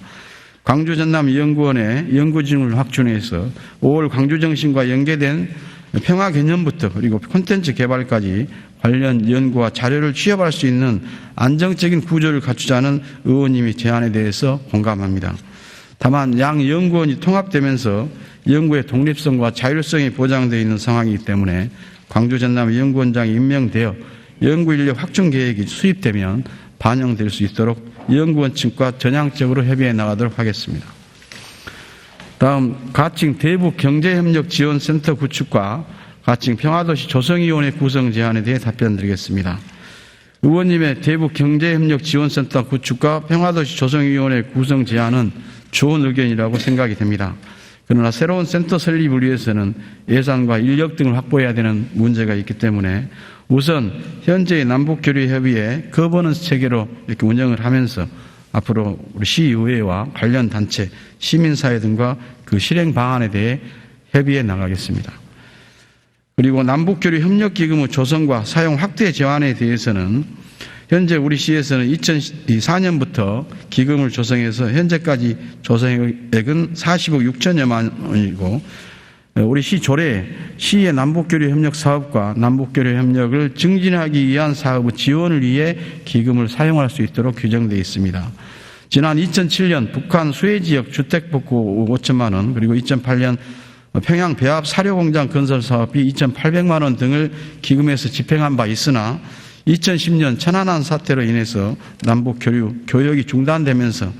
광주 전남 연구원의 연구진을 확충해서 5월 광주정신과 연계된 평화 개념부터 그리고 콘텐츠 개발까지 관련 연구와 자료를 취합할 수 있는 안정적인 구조를 갖추자는 의원님의 제안에 대해서 공감합니다. 다만 양 연구원이 통합되면서 연구의 독립성과 자율성이 보장되어 있는 상황이기 때문에 광주 전남 연구원장이 임명되어 연구인력 확충 계획이 수립되면 반영될 수 있도록 연구원 측과 전향적으로 협의해 나가도록 하겠습니다. 다음 가칭 대북 경제협력지원센터 구축과 가칭 평화도시 조성위원회 구성 제안에 대해 답변 드리겠습니다. 의원님의 대북 경제협력지원센터 구축과 평화도시 조성위원회 구성 제안은 좋은 의견이라고 생각이 됩니다. 그러나 새로운 센터 설립을 위해서는 예산과 인력 등을 확보해야 되는 문제가 있기 때문에 우선 현재의 남북교류협의회 거버넌스 체계로 이렇게 운영을 하면서 앞으로 우리 시의회와 관련 단체, 시민사회 등과 그 실행 방안에 대해 협의해 나가겠습니다. 그리고 남북교류 협력기금의 조성과 사용 확대 제한에 대해서는 현재 우리 시에서는 2004년부터 기금을 조성해서 현재까지 조성액은 40억 6천여만 원이고, 우리 시 조례에 시의 남북교류 협력 사업과 남북교류 협력을 증진하기 위한 사업의 지원을 위해 기금을 사용할 수 있도록 규정되어 있습니다. 지난 2007년 북한 수해지역 주택복구 5천만 원, 그리고 2008년 평양 배합 사료공장 건설 사업비 2,800만 원 등을 기금에서 집행한 바 있으나 2010년 천안함 사태로 인해서 남북 교역이 중단되면서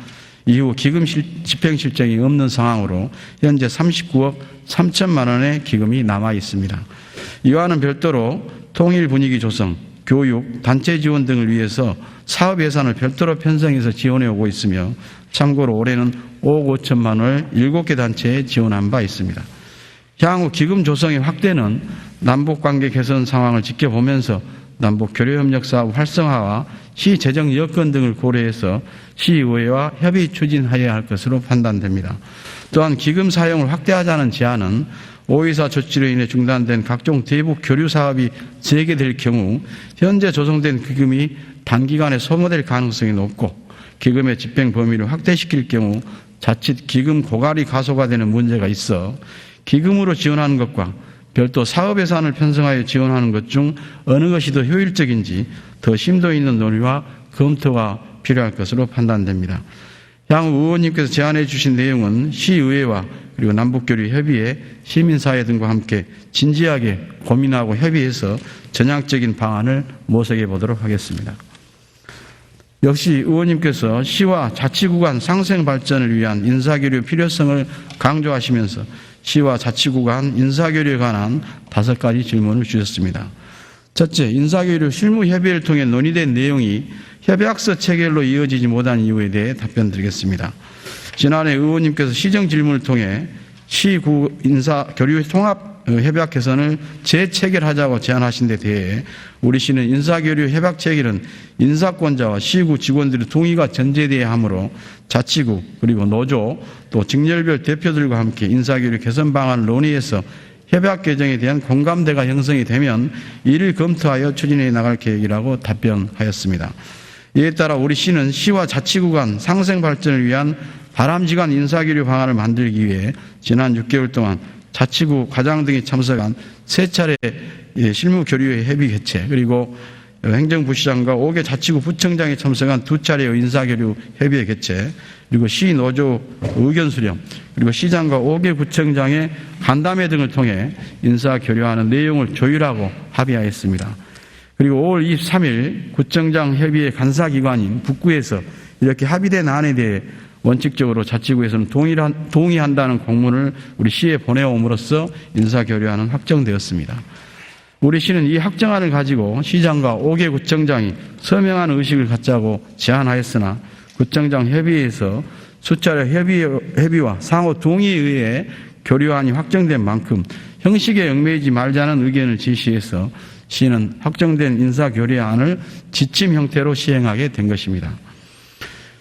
이후 기금 집행 실적이 없는 상황으로 현재 39억 3천만 원의 기금이 남아 있습니다. 이와는 별도로 통일 분위기 조성, 교육, 단체 지원 등을 위해서 사업 예산을 별도로 편성해서 지원해 오고 있으며, 참고로 올해는 5억 5천만 원을 7개 단체에 지원한 바 있습니다. 향후 기금 조성의 확대는 남북관계 개선 상황을 지켜보면서 남북 교류협력 사업 활성화와 시 재정 여건 등을 고려해서 시의회와 협의 추진하여야 할 것으로 판단됩니다. 또한 기금 사용을 확대하자는 제안은 5.24 조치로 인해 중단된 각종 대북 교류 사업이 재개될 경우 현재 조성된 기금이 단기간에 소모될 가능성이 높고, 기금의 집행 범위를 확대시킬 경우 자칫 기금 고갈이 가소화되는 문제가 있어 기금으로 지원하는 것과 별도 사업 예산을 편성하여 지원하는 것 중 어느 것이 더 효율적인지 더 심도 있는 논의와 검토가 필요할 것으로 판단됩니다. 향후 의원님께서 제안해 주신 내용은 시의회와 그리고 남북교류협의회, 시민사회 등과 함께 진지하게 고민하고 협의해서 전향적인 방안을 모색해 보도록 하겠습니다. 역시 의원님께서 시와 자치구간 상생 발전을 위한 인사교류 필요성을 강조하시면서 시와 자치구간 인사교류에 관한 5가지 질문을 주셨습니다. 첫째, 인사교류 실무협의회를 통해 논의된 내용이 협약서 체결로 이어지지 못한 이유에 대해 답변드리겠습니다. 지난해 의원님께서 시정 질문을 통해 시구 인사교류 통합 협약 개선을 재체결하자고 제안하신 데 대해 우리 시는 인사교류 협약 체결은 인사권자와 시구 직원들의 동의가 전제되어야 하므로 자치구 그리고 노조 또 직렬별 대표들과 함께 인사교류 개선 방안을 논의해서 협약 개정에 대한 공감대가 형성이 되면 이를 검토하여 추진해 나갈 계획이라고 답변하였습니다. 이에 따라 우리 시는 시와 자치구 간 상생 발전을 위한 바람직한 인사교류 방안을 만들기 위해 지난 6개월 동안 자치구 과장 등이 참석한 3차례 실무교류회 협의 개최, 그리고 행정부시장과 5개 자치구 부청장이 참석한 2차례의 인사교류 협의회 개최, 그리고 시노조 의견 수렴, 그리고 시장과 5개 구청장의 간담회 등을 통해 인사교류하는 내용을 조율하고 합의하였습니다. 그리고 5월 23일 구청장 협의회 간사기관인 북구에서 이렇게 합의된 안에 대해 원칙적으로 자치구에서는 동의한다는 공문을 우리 시에 보내옴으로써 인사교류안은 확정되었습니다. 우리 시는 이 확정안을 가지고 시장과 5개 구청장이 서명하는 의식을 갖자고 제안하였으나 구청장 협의회에서 수차례 협의와 상호 동의에 의해 교류안이 확정된 만큼 형식에 얽매이지 말자는 의견을 제시해서 시는 확정된 인사교류안을 지침 형태로 시행하게 된 것입니다.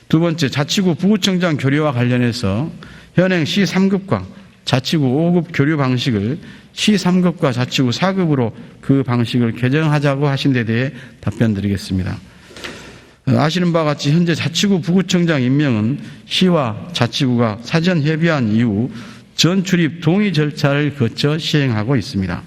두 번째, 자치구 부구청장 교류와 관련해서 현행 시 3급과 자치구 5급 교류 방식을 시 3급과 자치구 4급으로 그 방식을 개정하자고 하신 데 대해 답변드리겠습니다. 아시는 바와 같이 현재 자치구 부구청장 임명은 시와 자치구가 사전 협의한 이후 전출입 동의 절차를 거쳐 시행하고 있습니다.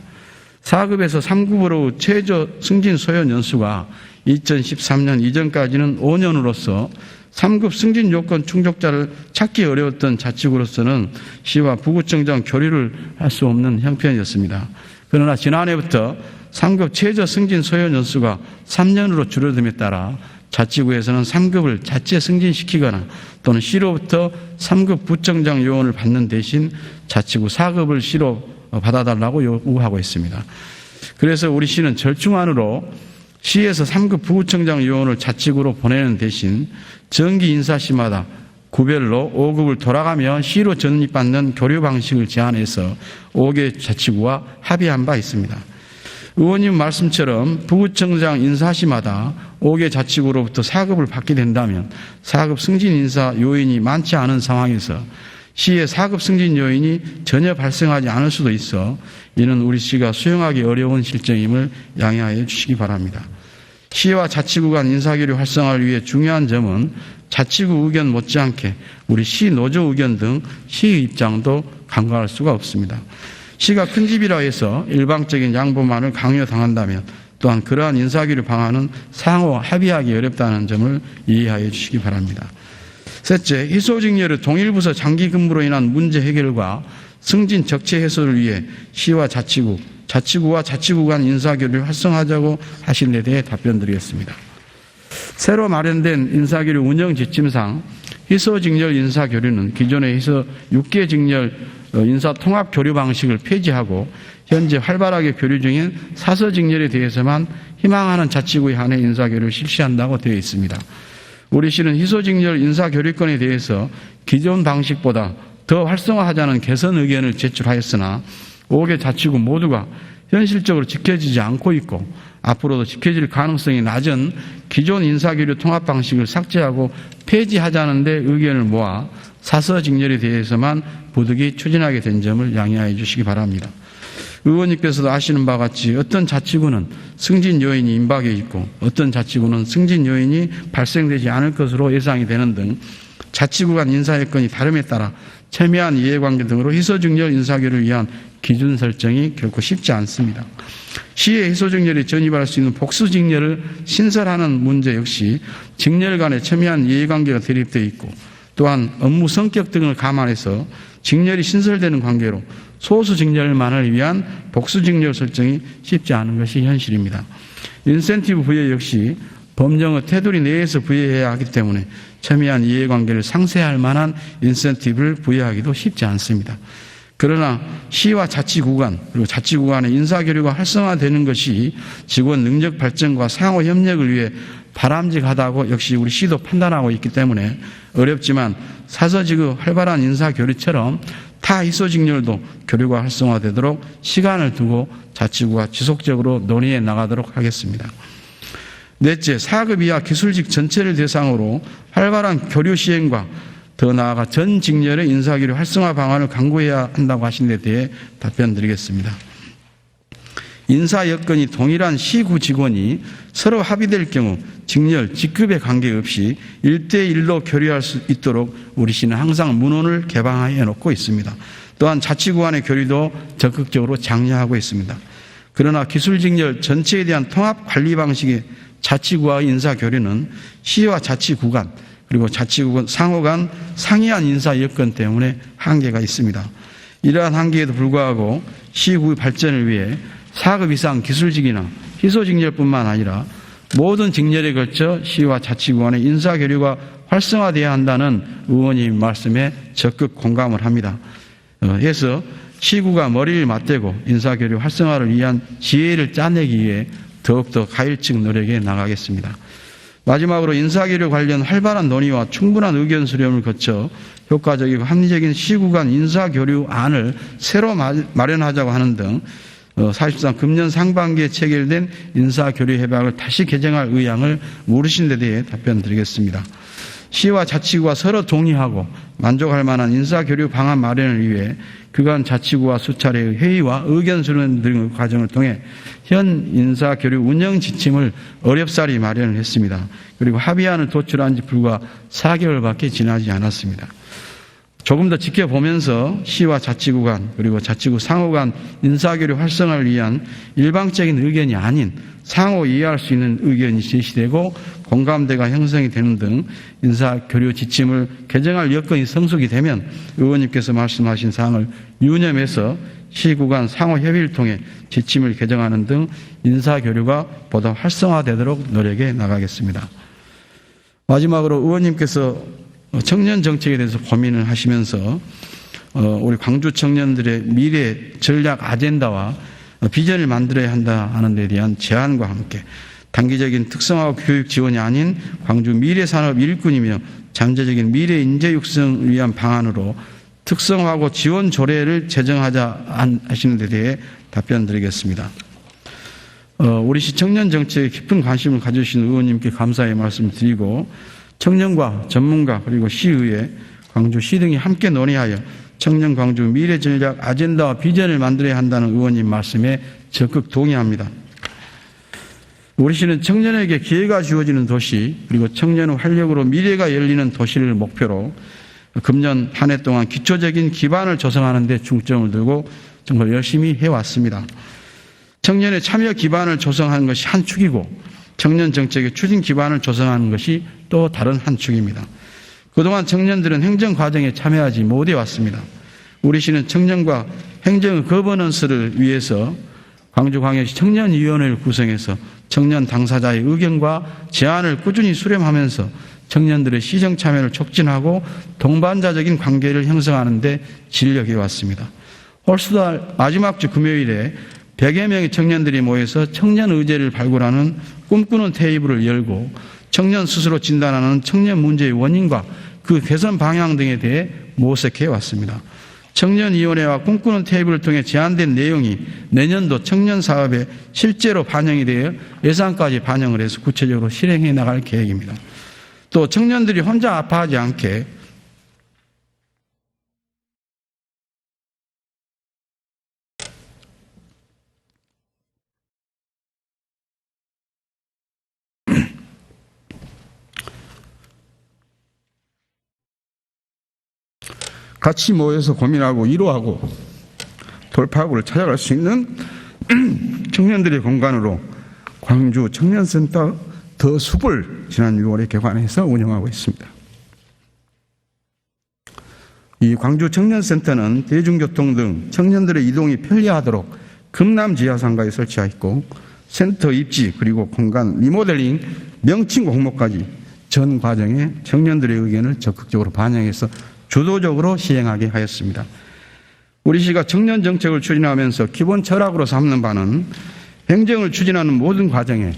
4급에서 3급으로 최저 승진 소요 연수가 2013년 이전까지는 5년으로서 3급 승진 요건 충족자를 찾기 어려웠던 자치구로서는 시와 부구청장 교류를 할 수 없는 형편이었습니다. 그러나 지난해부터 3급 최저 승진 소요 연수가 3년으로 줄어듦에 따라 자치구에서는 3급을 자체 승진시키거나 또는 시로부터 3급 부청장 요원을 받는 대신 자치구 4급을 시로 받아달라고 요구하고 있습니다. 그래서 우리 시는 절충안으로 시에서 3급 부구청장 요원을 자치구로 보내는 대신 정기 인사시마다 구별로 5급을 돌아가며 시로 전입받는 교류 방식을 제안해서 5개 자치구와 합의한 바 있습니다. 의원님 말씀처럼 부구청장 인사시마다 5개 자치구로부터 4급을 받게 된다면 4급 승진 인사 요인이 많지 않은 상황에서 시의 4급 승진 요인이 전혀 발생하지 않을 수도 있어 이는 우리 시가 수용하기 어려운 실정임을 양해하여 주시기 바랍니다. 시와 자치구 간 인사교류 활성화를 위해 중요한 점은 자치구 의견 못지않게 우리 시 노조 의견 등 시의 입장도 간과할 수가 없습니다. 시가 큰 집이라 해서 일방적인 양보만을 강요당한다면 또한 그러한 인사교류 방안은 상호 합의하기 어렵다는 점을 이해하여 주시기 바랍니다. 셋째, 희소직렬의 동일부서 장기 근무로 인한 문제 해결과 승진 적체 해소를 위해 시와 자치구, 자치구와 자치구 간 인사교류를 활성화하자고 하신 데 대해 답변드리겠습니다. 새로 마련된 인사교류 운영 지침상 희소직렬 인사교류는 기존의 희소 6개 직렬 인사통합교류 방식을 폐지하고 현재 활발하게 교류 중인 사서직렬에 대해서만 희망하는 자치구에 한해 인사교류를 실시한다고 되어 있습니다. 우리 시는 희소직렬 인사교류권에 대해서 기존 방식보다 더 활성화하자는 개선 의견을 제출하였으나 5개 자치구 모두가 현실적으로 지켜지지 않고 있고 앞으로도 지켜질 가능성이 낮은 기존 인사교류 통합 방식을 삭제하고 폐지하자는 데 의견을 모아 사서직렬에 대해서만 부득이 추진하게 된 점을 양해하여 주시기 바랍니다. 의원님께서도 아시는 바와 같이 어떤 자치구는 승진 요인이 임박해 있고 어떤 자치구는 승진 요인이 발생되지 않을 것으로 예상이 되는 등 자치구 간 인사 여건이 다름에 따라 첨예한 이해관계 등으로 희소직렬 인사교류를 위한 기준 설정이 결코 쉽지 않습니다. 시의 희소직렬에 전입할 수 있는 복수직렬을 신설하는 문제 역시 직렬 간의 첨예한 이해관계가 대립되어 있고 또한 업무 성격 등을 감안해서 직렬이 신설되는 관계로 소수 직렬만을 위한 복수 직렬 설정이 쉽지 않은 것이 현실입니다. 인센티브 부여 역시 법령의 테두리 내에서 부여해야 하기 때문에 첨예한 이해관계를 상쇄할 만한 인센티브를 부여하기도 쉽지 않습니다. 그러나 시와 자치구 간 그리고 자치구 간의 인사교류가 활성화되는 것이 직원 능력 발전과 상호 협력을 위해 바람직하다고 역시 우리 시도 판단하고 있기 때문에 어렵지만 사서직의 활발한 인사교류처럼 타 희소직렬도 교류가 활성화되도록 시간을 두고 자치구가 지속적으로 논의해 나가도록 하겠습니다. 넷째, 4급 이하 기술직 전체를 대상으로 활발한 교류 시행과 더 나아가 전 직렬의 인사교류 활성화 방안을 강구해야 한다고 하신 데 대해 답변드리겠습니다. 인사 여건이 동일한 시구 직원이 서로 합의될 경우 직렬, 직급에 관계없이 1대1로 교류할 수 있도록 우리 시는 항상 문헌을 개방해 놓고 있습니다. 또한 자치구 간의 교류도 적극적으로 장려하고 있습니다. 그러나 기술직렬 전체에 대한 통합 관리 방식의 자치구와의 인사 교류는 시와 자치구 간 그리고 자치구 상호 간 상이한 인사 여건 때문에 한계가 있습니다. 이러한 한계에도 불구하고 시구의 발전을 위해 4급 이상 기술직이나 희소직렬뿐만 아니라 모든 직렬에 걸쳐 시와 자치구 간의 인사 교류가 활성화되어야 한다는 의원님 말씀에 적극 공감을 합니다. 해서 시구가 머리를 맞대고 인사 교류 활성화를 위한 지혜를 짜내기 위해 더욱더 가일층 노력에 나가겠습니다. 마지막으로 인사교류 관련 활발한 논의와 충분한 의견 수렴을 거쳐 효과적이고 합리적인 시구 간 인사교류안을 새로 마련하자고 하는 등 사실상 금년 상반기에 체결된 인사교류 협약을 다시 개정할 의향을 물으신 데 대해 답변드리겠습니다. 시와 자치구가 서로 동의하고 만족할 만한 인사교류 방안 마련을 위해 그간 자치구와 수차례의 회의와 의견 수렴 등의 과정을 통해 현 인사교류 운영 지침을 어렵사리 마련을 했습니다. 그리고 합의안을 도출한 지 불과 4개월밖에 지나지 않았습니다. 조금 더 지켜보면서 시와 자치구 간 그리고 자치구 상호 간 인사교류 활성화를 위한 일방적인 의견이 아닌 상호 이해할 수 있는 의견이 제시되고 공감대가 형성이 되는 등 인사교류 지침을 개정할 여건이 성숙이 되면 의원님께서 말씀하신 사항을 유념해서 시구 간 상호 협의를 통해 지침을 개정하는 등 인사교류가 보다 활성화되도록 노력해 나가겠습니다. 마지막으로 의원님께서 청년 정책에 대해서 고민을 하시면서 우리 광주 청년들의 미래 전략 아젠다와 비전을 만들어야 한다 하는 데 대한 제안과 함께 단기적인 특성화 교육 지원이 아닌 광주 미래산업 일꾼이며 잠재적인 미래 인재 육성을 위한 방안으로 특성화하고 지원 조례를 제정하자 하시는 데 대해 답변드리겠습니다. 우리 시 청년 정책에 깊은 관심을 가져주신 의원님께 감사의 말씀을 드리고 청년과 전문가 그리고 시의회 광주시 등이 함께 논의하여 청년 광주 미래 전략 아젠다와 비전을 만들어야 한다는 의원님 말씀에 적극 동의합니다. 우리 시는 청년에게 기회가 주어지는 도시, 그리고 청년의 활력으로 미래가 열리는 도시를 목표로 금년 한 해 동안 기초적인 기반을 조성하는 데 중점을 두고 정말 열심히 해왔습니다. 청년의 참여 기반을 조성하는 것이 한 축이고 청년 정책의 추진 기반을 조성하는 것이 또 다른 한 축입니다. 그동안 청년들은 행정 과정에 참여하지 못해 왔습니다. 우리 시는 청년과 행정 거버넌스를 위해서 광주광역시 청년위원회를 구성해서 청년 당사자의 의견과 제안을 꾸준히 수렴하면서 청년들의 시정 참여를 촉진하고 동반자적인 관계를 형성하는 데 진력해 왔습니다. 홀수달 마지막 주 금요일에 100여 명의 청년들이 모여서 청년 의제를 발굴하는 꿈꾸는 테이블을 열고 청년 스스로 진단하는 청년 문제의 원인과 그 개선 방향 등에 대해 모색해 왔습니다. 청년위원회와 꿈꾸는 테이블을 통해 제안된 내용이 내년도 청년 사업에 실제로 반영이 되어 예산까지 반영을 해서 구체적으로 실행해 나갈 계획입니다. 또 청년들이 혼자 아파하지 않게 같이 모여서 고민하고 위로하고 돌파구를 찾아갈 수 있는 청년들의 공간으로 광주 청년센터 더 숲을 지난 6월에 개관해서 운영하고 있습니다. 이 광주 청년센터는 대중교통 등 청년들의 이동이 편리하도록 금남 지하상가에 설치하여 있고 센터 입지 그리고 공간 리모델링 명칭 공모까지 전 과정에 청년들의 의견을 적극적으로 반영해서 주도적으로 시행하게 하였습니다. 우리 시가 청년 정책을 추진하면서 기본 철학으로 삼는 바는 행정을 추진하는 모든 과정에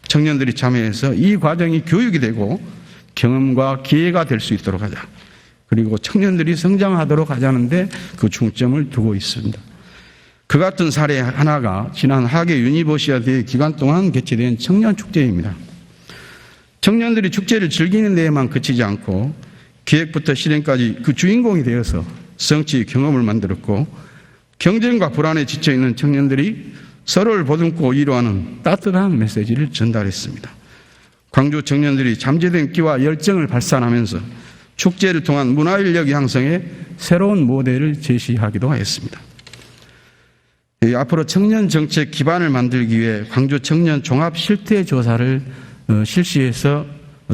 청년들이 참여해서 이 과정이 교육이 되고 경험과 기회가 될 수 있도록 하자. 그리고 청년들이 성장하도록 하자는데 그 중점을 두고 있습니다. 그 같은 사례 하나가 지난 하계 유니버시아드 기간 동안 개최된 청년축제입니다. 청년들이 축제를 즐기는 데에만 그치지 않고 기획부터 실행까지 그 주인공이 되어서 성취 경험을 만들었고 경쟁과 불안에 지쳐있는 청년들이 서로를 보듬고 위로하는 따뜻한 메시지를 전달했습니다. 광주 청년들이 잠재된 끼와 열정을 발산하면서 축제를 통한 문화인력 향상에 새로운 모델을 제시하기도 하였습니다. 앞으로 청년 정책 기반을 만들기 위해 광주 청년 종합 실태 조사를 실시해서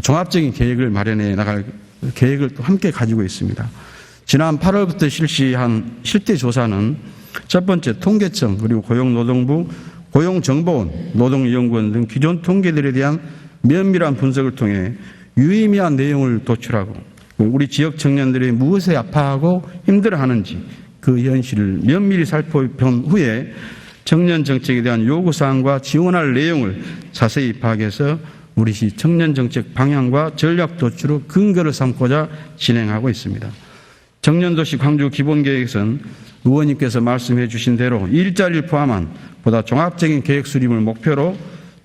종합적인 계획을 마련해 나갈 계획을 또 함께 가지고 있습니다. 지난 8월부터 실시한 실태 조사는 첫 번째 통계청 그리고 고용노동부, 고용정보원, 노동연구원 등 기존 통계들에 대한 면밀한 분석을 통해 유의미한 내용을 도출하고 우리 지역 청년들이 무엇에 아파하고 힘들어하는지 그 현실을 면밀히 살펴본 후에 청년 정책에 대한 요구사항과 지원할 내용을 자세히 파악해서 우리 시 청년 정책 방향과 전략 도출의 근거를 삼고자 진행하고 있습니다. 청년도시 광주 기본계획에서는 의원님께서 말씀해 주신 대로 일자리를 포함한 보다 종합적인 계획 수립을 목표로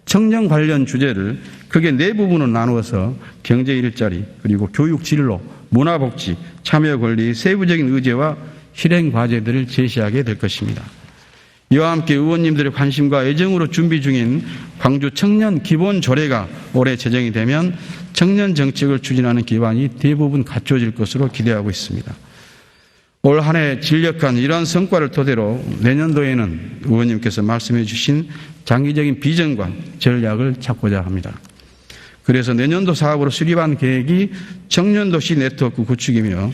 청년 관련 주제를 크게 네 부분으로 나누어서 경제 일자리, 그리고 교육 진로, 문화복지, 참여 권리, 세부적인 의제와 실행 과제들을 제시하게 될 것입니다. 이와 함께 의원님들의 관심과 애정으로 준비 중인 광주 청년 기본 조례가 올해 제정이 되면 청년 정책을 추진하는 기반이 대부분 갖춰질 것으로 기대하고 있습니다. 올 한 해 진력한 이러한 성과를 토대로 내년도에는 의원님께서 말씀해 주신 장기적인 비전과 전략을 찾고자 합니다. 그래서 내년도 사업으로 수립한 계획이 청년도시 네트워크 구축이며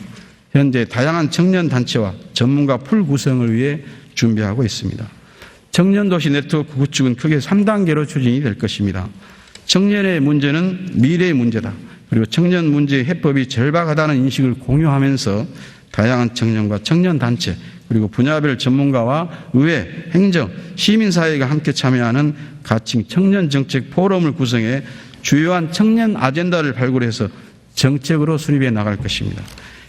현재 다양한 청년단체와 전문가 풀 구성을 위해 준비하고 있습니다. 청년도시 네트워크 구축은 크게 3단계로 추진이 될 것입니다. 청년의 문제는 미래의 문제다. 그리고 청년 문제의 해법이 절박하다는 인식을 공유하면서 다양한 청년과 청년단체 그리고 분야별 전문가와 의회, 행정, 시민사회가 함께 참여하는 가칭 청년정책 포럼을 구성해 주요한 청년 아젠다를 발굴해서 정책으로 수립해 나갈 것입니다.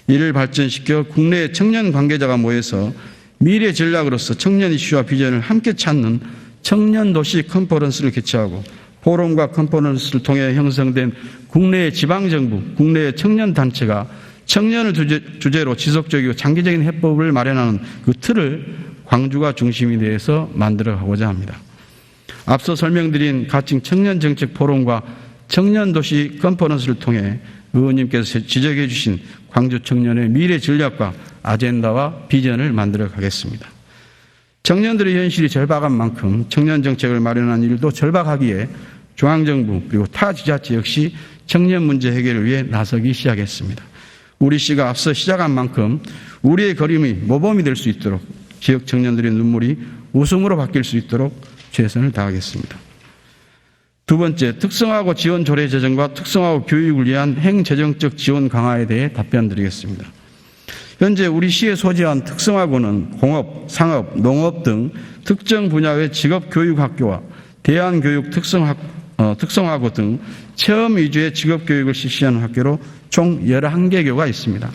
이를 발전시켜 국내의 청년 관계자가 모여서 미래 전략으로서 청년 이슈와 비전을 함께 찾는 청년도시 컨퍼런스를 개최하고 포럼과 컨퍼런스를 통해 형성된 국내의 지방정부, 국내의 청년단체가 청년을 주제로 지속적이고 장기적인 해법을 마련하는 그 틀을 광주가 중심이 돼서 만들어가고자 합니다. 앞서 설명드린 가칭 청년정책 포럼과 청년도시 컨퍼런스를 통해 의원님께서 지적해 주신 광주 청년의 미래 전략과 아젠다와 비전을 만들어 가겠습니다. 청년들의 현실이 절박한 만큼 청년정책을 마련한 일도 절박하기에 중앙정부 그리고 타 지자체 역시 청년 문제 해결을 위해 나서기 시작했습니다. 우리 시가 앞서 시작한 만큼 우리의 걸음이 모범이 될 수 있도록 지역 청년들의 눈물이 웃음으로 바뀔 수 있도록 최선을 다하겠습니다. 두 번째, 특성화하고 지원 조례 제정과 특성화하고 교육을 위한 행재정적 지원 강화에 대해 답변드리겠습니다. 현재 우리 시에 소재한 특성화고는 공업, 상업, 농업 등 특정 분야의 직업교육학교와 대안교육 특성화고 등 체험 위주의 직업교육을 실시하는 학교로 총 11개교가 있습니다.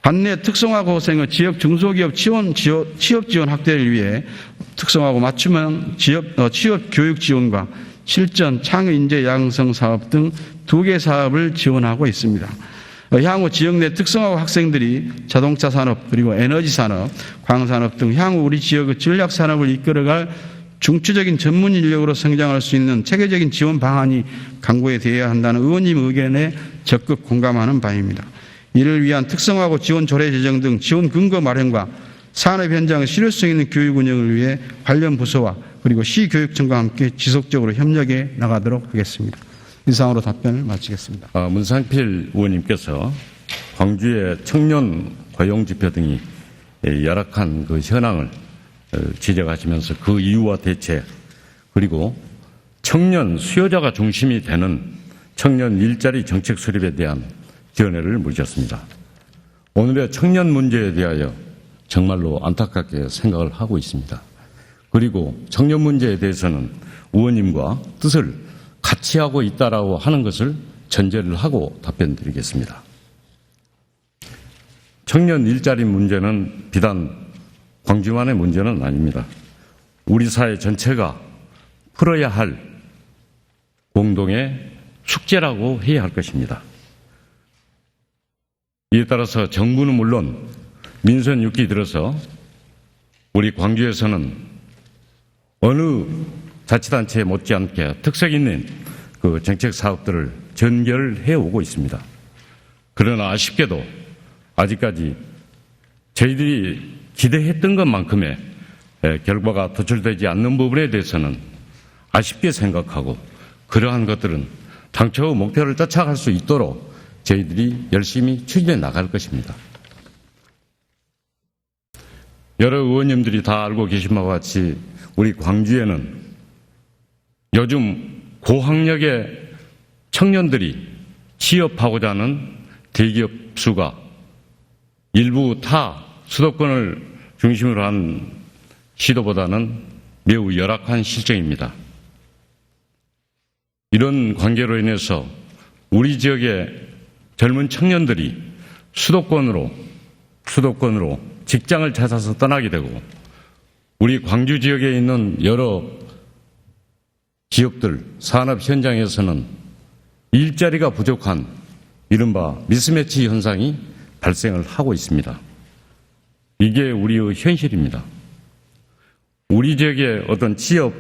관내 특성화고생의 지역 중소기업 취업 지원 확대를 위해 특성화고 맞춤형 취업 교육 지원과 실전 창의 인재 양성 사업 등 2개 사업을 지원하고 있습니다. 향후 지역 내 특성화고 학생들이 자동차 산업 그리고 에너지 산업, 광산업 등 향후 우리 지역의 전략 산업을 이끌어갈 중추적인 전문 인력으로 성장할 수 있는 체계적인 지원 방안이 강구에 되어야 한다는 의원님 의견에 적극 공감하는 바입니다. 이를 위한 특성화고 지원 조례 제정 등 지원 근거 마련과 산업 현장의 실효성 있는 교육 운영을 위해 관련 부서와 그리고 시교육청과 함께 지속적으로 협력해 나가도록 하겠습니다. 이상으로 답변을 마치겠습니다. 문상필 의원님께서 광주의 청년 고용 지표 등이 열악한 그 현황을 지적하시면서 그 이유와 대책 그리고 청년 수요자가 중심이 되는 청년 일자리 정책 수립에 대한 견해를 물으셨습니다. 오늘의 청년 문제에 대하여 정말로 안타깝게 생각을 하고 있습니다. 그리고 청년 문제에 대해서는 의원님과 뜻을 같이 하고 있다라고 하는 것을 전제를 하고 답변드리겠습니다. 청년 일자리 문제는 비단 광주만의 문제는 아닙니다. 우리 사회 전체가 풀어야 할 공동의 숙제라고 해야 할 것입니다. 이에 따라서 정부는 물론 민선 6기 들어서 우리 광주에서는 어느 자치단체에 못지않게 특색 있는 그 정책 사업들을 전개를 해오고 있습니다. 그러나 아쉽게도 아직까지 저희들이 기대했던 것만큼의 결과가 도출되지 않는 부분에 대해서는 아쉽게 생각하고 그러한 것들은 당초 목표를 쫓아갈 수 있도록 저희들이 열심히 추진해 나갈 것입니다. 여러 의원님들이 다 알고 계신 바와 같이 우리 광주에는 요즘 고학력의 청년들이 취업하고자 하는 대기업 수가 일부 타 수도권을 중심으로 한 시도보다는 매우 열악한 실정입니다. 이런 관계로 인해서 우리 지역의 젊은 청년들이 수도권으로 직장을 찾아서 떠나게 되고 우리 광주 지역에 있는 여러 지역들 산업 현장에서는 일자리가 부족한 이른바 미스매치 현상이 발생을 하고 있습니다. 이게 우리의 현실입니다. 우리 지역의 어떤 취업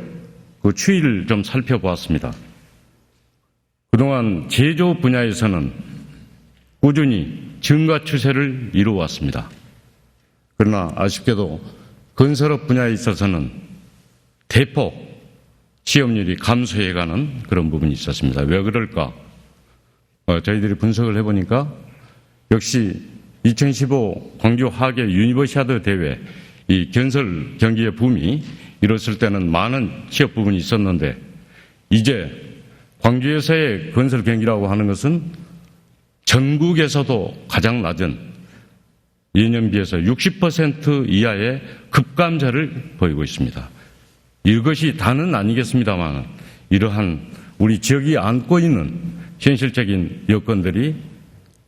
그 추이를 좀 살펴보았습니다. 그동안 제조 분야에서는 꾸준히 증가 추세를 이루어왔습니다. 그러나 아쉽게도 건설업 분야에 있어서는 대폭 취업률이 감소해가는 그런 부분이 있었습니다. 왜 그럴까? 저희들이 분석을 해보니까 역시 2015 광주 하계 유니버시아드 대회 이 건설 경기의 붐이 이뤘을 때는 많은 취업 부분이 있었는데 이제 광주에서의 건설 경기라고 하는 것은 전국에서도 가장 낮은 예년 비해서 60% 이하의 급감세를 보이고 있습니다. 이것이 다는 아니겠습니다만 이러한 우리 지역이 안고 있는 현실적인 여건들이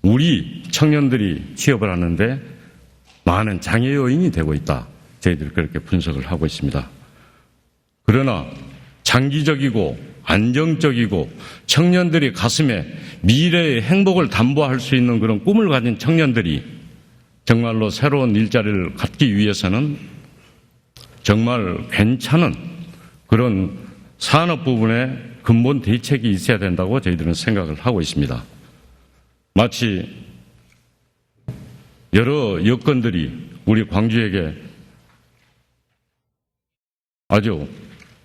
우리 청년들이 취업을 하는데 많은 장애 요인이 되고 있다. 저희들이 그렇게 분석을 하고 있습니다. 그러나 장기적이고 안정적이고 청년들이 가슴에 미래의 행복을 담보할 수 있는 그런 꿈을 가진 청년들이 정말로 새로운 일자리를 갖기 위해서는 정말 괜찮은 그런 산업 부분에 근본 대책이 있어야 된다고 저희들은 생각을 하고 있습니다. 마치 여러 여건들이 우리 광주에게 아주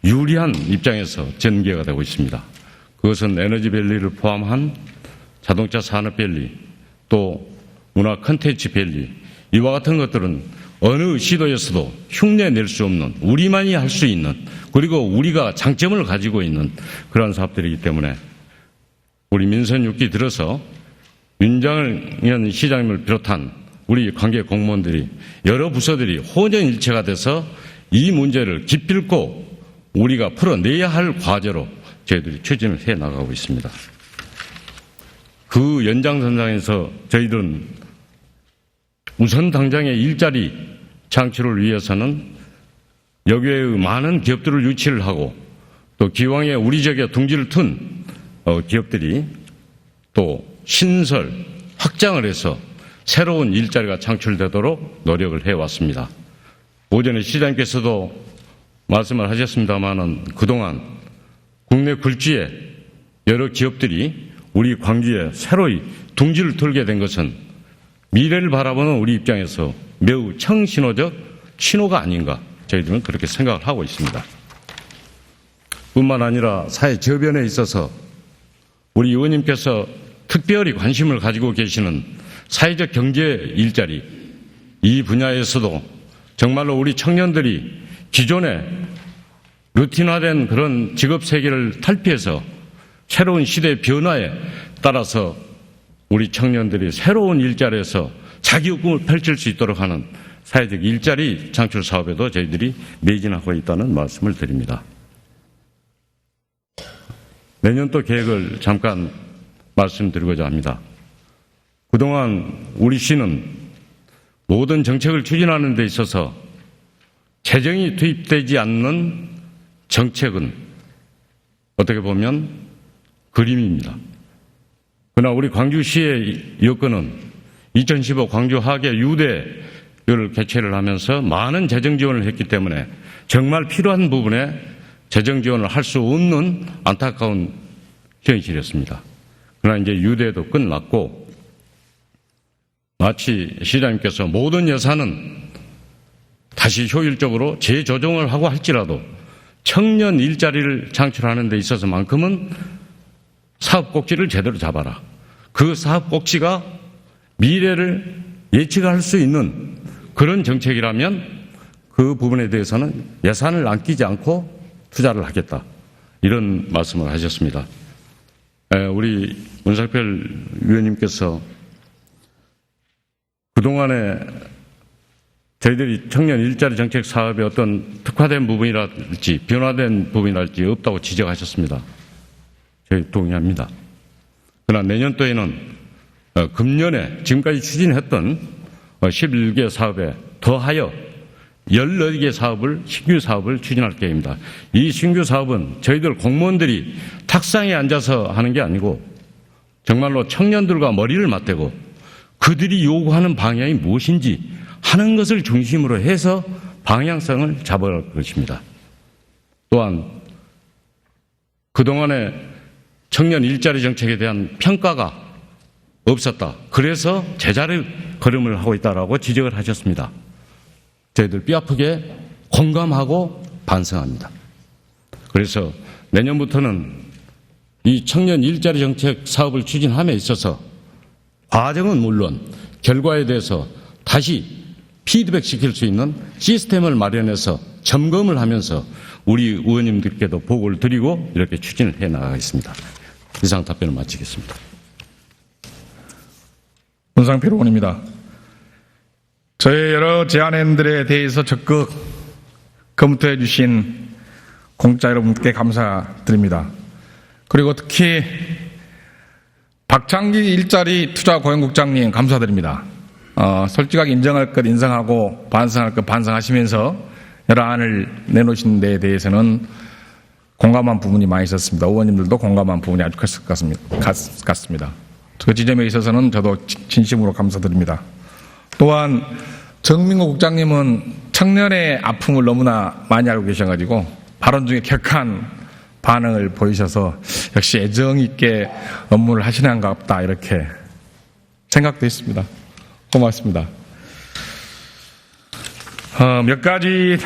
유리한 입장에서 전개가 되고 있습니다. 그것은 에너지밸리를 포함한 자동차 산업밸리, 또 문화 컨텐츠밸리, 이와 같은 것들은 어느 시도에서도 흉내낼 수 없는, 우리만이 할 수 있는, 그리고 우리가 장점을 가지고 있는 그런 사업들이기 때문에 우리 민선 6기 들어서 윤장현 시장님을 비롯한 우리 관계 공무원들이, 여러 부서들이 혼연일체가 돼서 이 문제를 기필코 우리가 풀어내야 할 과제로 저희들이 추진을 해 나가고 있습니다. 그 연장선상에서 저희들은 우선 당장의 일자리 창출을 위해서는 여기에 많은 기업들을 유치를 하고, 또 기왕에 우리 지역에 둥지를 튼 기업들이 또 신설, 확장을 해서 새로운 일자리가 창출되도록 노력을 해왔습니다. 오전에 시장님께서도 말씀을 하셨습니다마는 그동안 국내 굴지에 여러 기업들이 우리 광주에 새로이 둥지를 틀게 된 것은 미래를 바라보는 우리 입장에서 매우 청신호적 신호가 아닌가, 저희들은 그렇게 생각을 하고 있습니다. 뿐만 아니라 사회 저변에 있어서 우리 의원님께서 특별히 관심을 가지고 계시는 사회적 경제 일자리, 이 분야에서도 정말로 우리 청년들이 기존의 루틴화된 그런 직업 세계를 탈피해서 새로운 시대의 변화에 따라서 우리 청년들이 새로운 일자리에서 자기의 꿈을 펼칠 수 있도록 하는 사회적 일자리 창출 사업에도 저희들이 매진하고 있다는 말씀을 드립니다. 내년도 계획을 잠깐 말씀드리고자 합니다. 그동안 우리 시는 모든 정책을 추진하는 데 있어서 재정이 투입되지 않는 정책은 어떻게 보면 그림입니다. 그러나 우리 광주시의 여건은 2015 광주 하계 유대를 개최를 하면서 많은 재정 지원을 했기 때문에 정말 필요한 부분에 재정 지원을 할 수 없는 안타까운 현실이었습니다. 그러나 이제 유대도 끝났고, 마치 시장님께서 모든 예산은 다시 효율적으로 재조정을 하고 할지라도 청년 일자리를 창출하는 데 있어서만큼은 사업 꼭지를 제대로 잡아라. 그 사업 꼭지가 미래를 예측할 수 있는 그런 정책이라면 그 부분에 대해서는 예산을 아끼지 않고 투자를 하겠다, 이런 말씀을 하셨습니다. 우리 문상필 위원님께서 그동안에 저희들이 청년 일자리 정책 사업에 어떤 특화된 부분이랄지 변화된 부분이랄지 없다고 지적하셨습니다. 저희 동의합니다. 그러나 내년도에는 금년에 지금까지 추진했던 11개 사업에 더하여 14개 사업을, 신규 사업을 추진할 계획입니다. 이 신규 사업은 저희들 공무원들이 탁상에 앉아서 하는 게 아니고 정말로 청년들과 머리를 맞대고 그들이 요구하는 방향이 무엇인지 하는 것을 중심으로 해서 방향성을 잡아갈 것입니다. 또한 그동안에 청년 일자리 정책에 대한 평가가 없었다. 그래서 제자리 걸음을 하고 있다라고 지적을 하셨습니다. 저희들 뼈아프게 공감하고 반성합니다. 그래서 내년부터는 이 청년 일자리 정책 사업을 추진함에 있어서 과정은 물론 결과에 대해서 다시 피드백 시킬 수 있는 시스템을 마련해서 점검을 하면서 우리 의원님들께도 보고를 드리고 이렇게 추진을 해 나가겠습니다. 이상 답변을 마치겠습니다. 문상필 의원입니다. 저의 여러 제안안들에 대해서 적극 검토해 주신 공자 여러분께 감사드립니다. 그리고 특히 박창기 일자리 투자 고용국장님 감사드립니다. 솔직하게 인정할 것 인정하고 반성할 것 반성하시면서 여러 안을 내놓으신 데에 대해서는 공감한 부분이 많이 있었습니다. 의원님들도 공감한 부분이 아주 컸을 것 같습니다. 그 지점에 있어서는 저도 진심으로 감사드립니다. 또한 정민국 국장님은 청년의 아픔을 너무나 많이 알고 계셔가지고 발언 중에 격한 반응을 보이셔서 역시 애정 있게 업무를 하시는가 보다 이렇게 생각도 했습니다. 고맙습니다. 몇 가지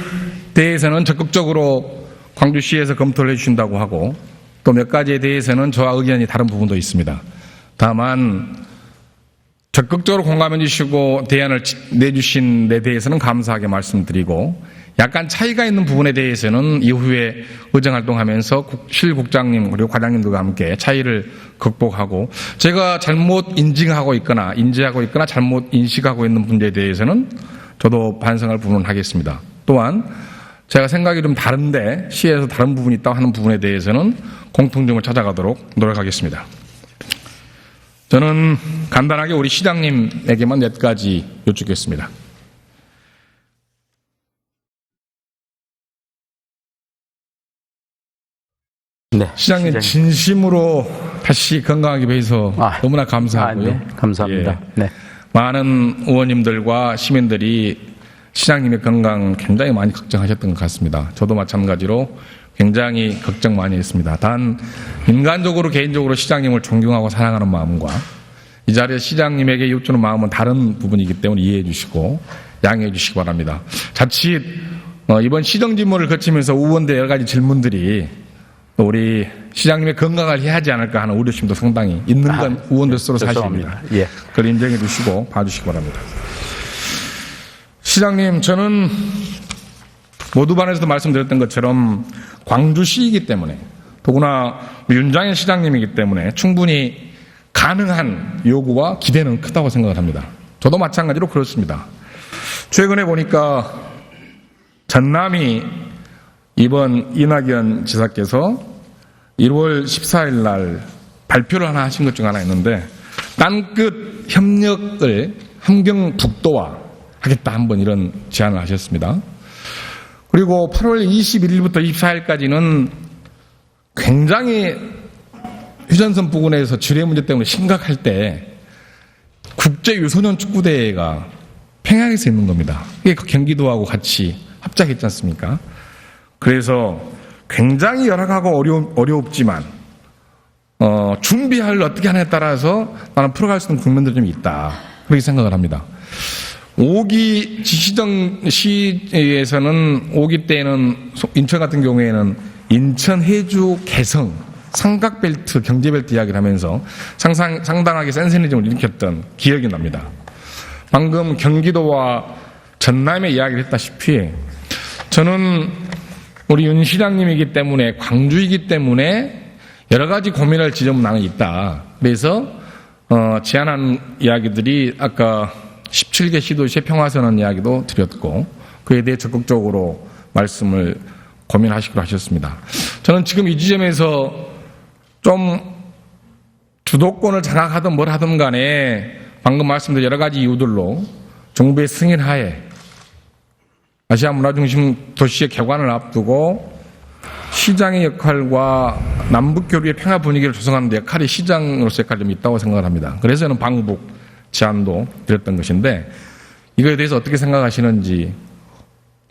대해서는 적극적으로 광주시에서 검토를 해주신다고 하고 또 몇 가지에 대해서는 저와 의견이 다른 부분도 있습니다. 다만 적극적으로 공감해 주시고 대안을 내주신 데 대해서는 감사하게 말씀드리고 약간 차이가 있는 부분에 대해서는 이후에 의정활동하면서 실 국장님 그리고 과장님들과 함께 차이를 극복하고 제가 잘못 인지하고 있거나 잘못 인식하고 있는 문제에 대해서는 저도 반성할 부분은 하겠습니다. 또한 제가 생각이 좀 다른데 시에서 다른 부분이 있다고 하는 부분에 대해서는 공통점을 찾아가도록 노력하겠습니다. 저는 간단하게 우리 시장님에게만 몇 가지 여쭙겠습니다. 네, 시장님 진심으로 다시 건강하게 뵈서 너무나 감사하고요. 네, 감사합니다. 예. 네. 많은 의원님들과 시민들이 시장님의 건강 굉장히 많이 걱정하셨던 것 같습니다. 저도 마찬가지로 굉장히 걱정 많이 했습니다. 단 인간적으로 개인적으로 시장님을 존경하고 사랑하는 마음과 이 자리에 시장님에게 여쭈는 마음은 다른 부분이기 때문에 이해해 주시고 양해해 주시기 바랍니다. 자칫 이번 시정진문을 거치면서 의원들 여러 가지 질문들이 우리 시장님의 건강을 해하지 않을까 하는 우려심도 상당히 있는 건 의원들로서 사실입니다. 예. 그걸 인정해 주시고 봐주시기 바랍니다. 시장님, 저는 모두반에서도 말씀드렸던 것처럼 광주시이기 때문에 더구나 윤장현 시장님이기 때문에 충분히 가능한 요구와 기대는 크다고 생각을 합니다. 저도 마찬가지로 그렇습니다. 최근에 보니까 전남이 이번 이낙연 지사께서 1월 14일 날 발표를 하나 하신 것 중 하나 있는데 땅끝 협력을 함경북도와 하겠다 한번 이런 제안을 하셨습니다. 그리고 8월 21일부터 24일까지는 굉장히 휴전선 부근에서 지뢰 문제 때문에 심각할 때 국제 유소년 축구대회가 평양에서 있는 겁니다. 이게 경기도하고 같이 합작했지 않습니까? 그래서 굉장히 열악하고 어렵지만 준비할 어떻게 하느냐에 따라서 나는 풀어갈 수 있는 국면들이 좀 있다. 그렇게 생각을 합니다. 5기 시에서는 5기 때는 인천 같은 경우에는 인천 해주 개성 삼각벨트 경제벨트 이야기를 하면서 상당하게 센세니즘을 일으켰던 기억이 납니다. 방금 경기도와 전남의 이야기를 했다시피 저는 우리 윤 시장님이기 때문에 광주이기 때문에 여러 가지 고민할 지점은 나는 있다. 그래서 제안한 이야기들이 아까 17개 시도시의 평화선언 이야기도 드렸고 그에 대해 적극적으로 말씀을 고민하시기로 하셨습니다. 저는 지금 이 지점에서 좀 주도권을 장악하든 뭘 하든 간에 방금 말씀드린 여러 가지 이유들로 정부의 승인하에 아시아 문화중심 도시의 개관을 앞두고 시장의 역할과 남북교류의 평화 분위기를 조성하는 데 역할이 시장으로서 역할이 좀 있다고 생각을 합니다. 그래서 저는 방북 제안도 드렸던 것인데 이거에 대해서 어떻게 생각하시는지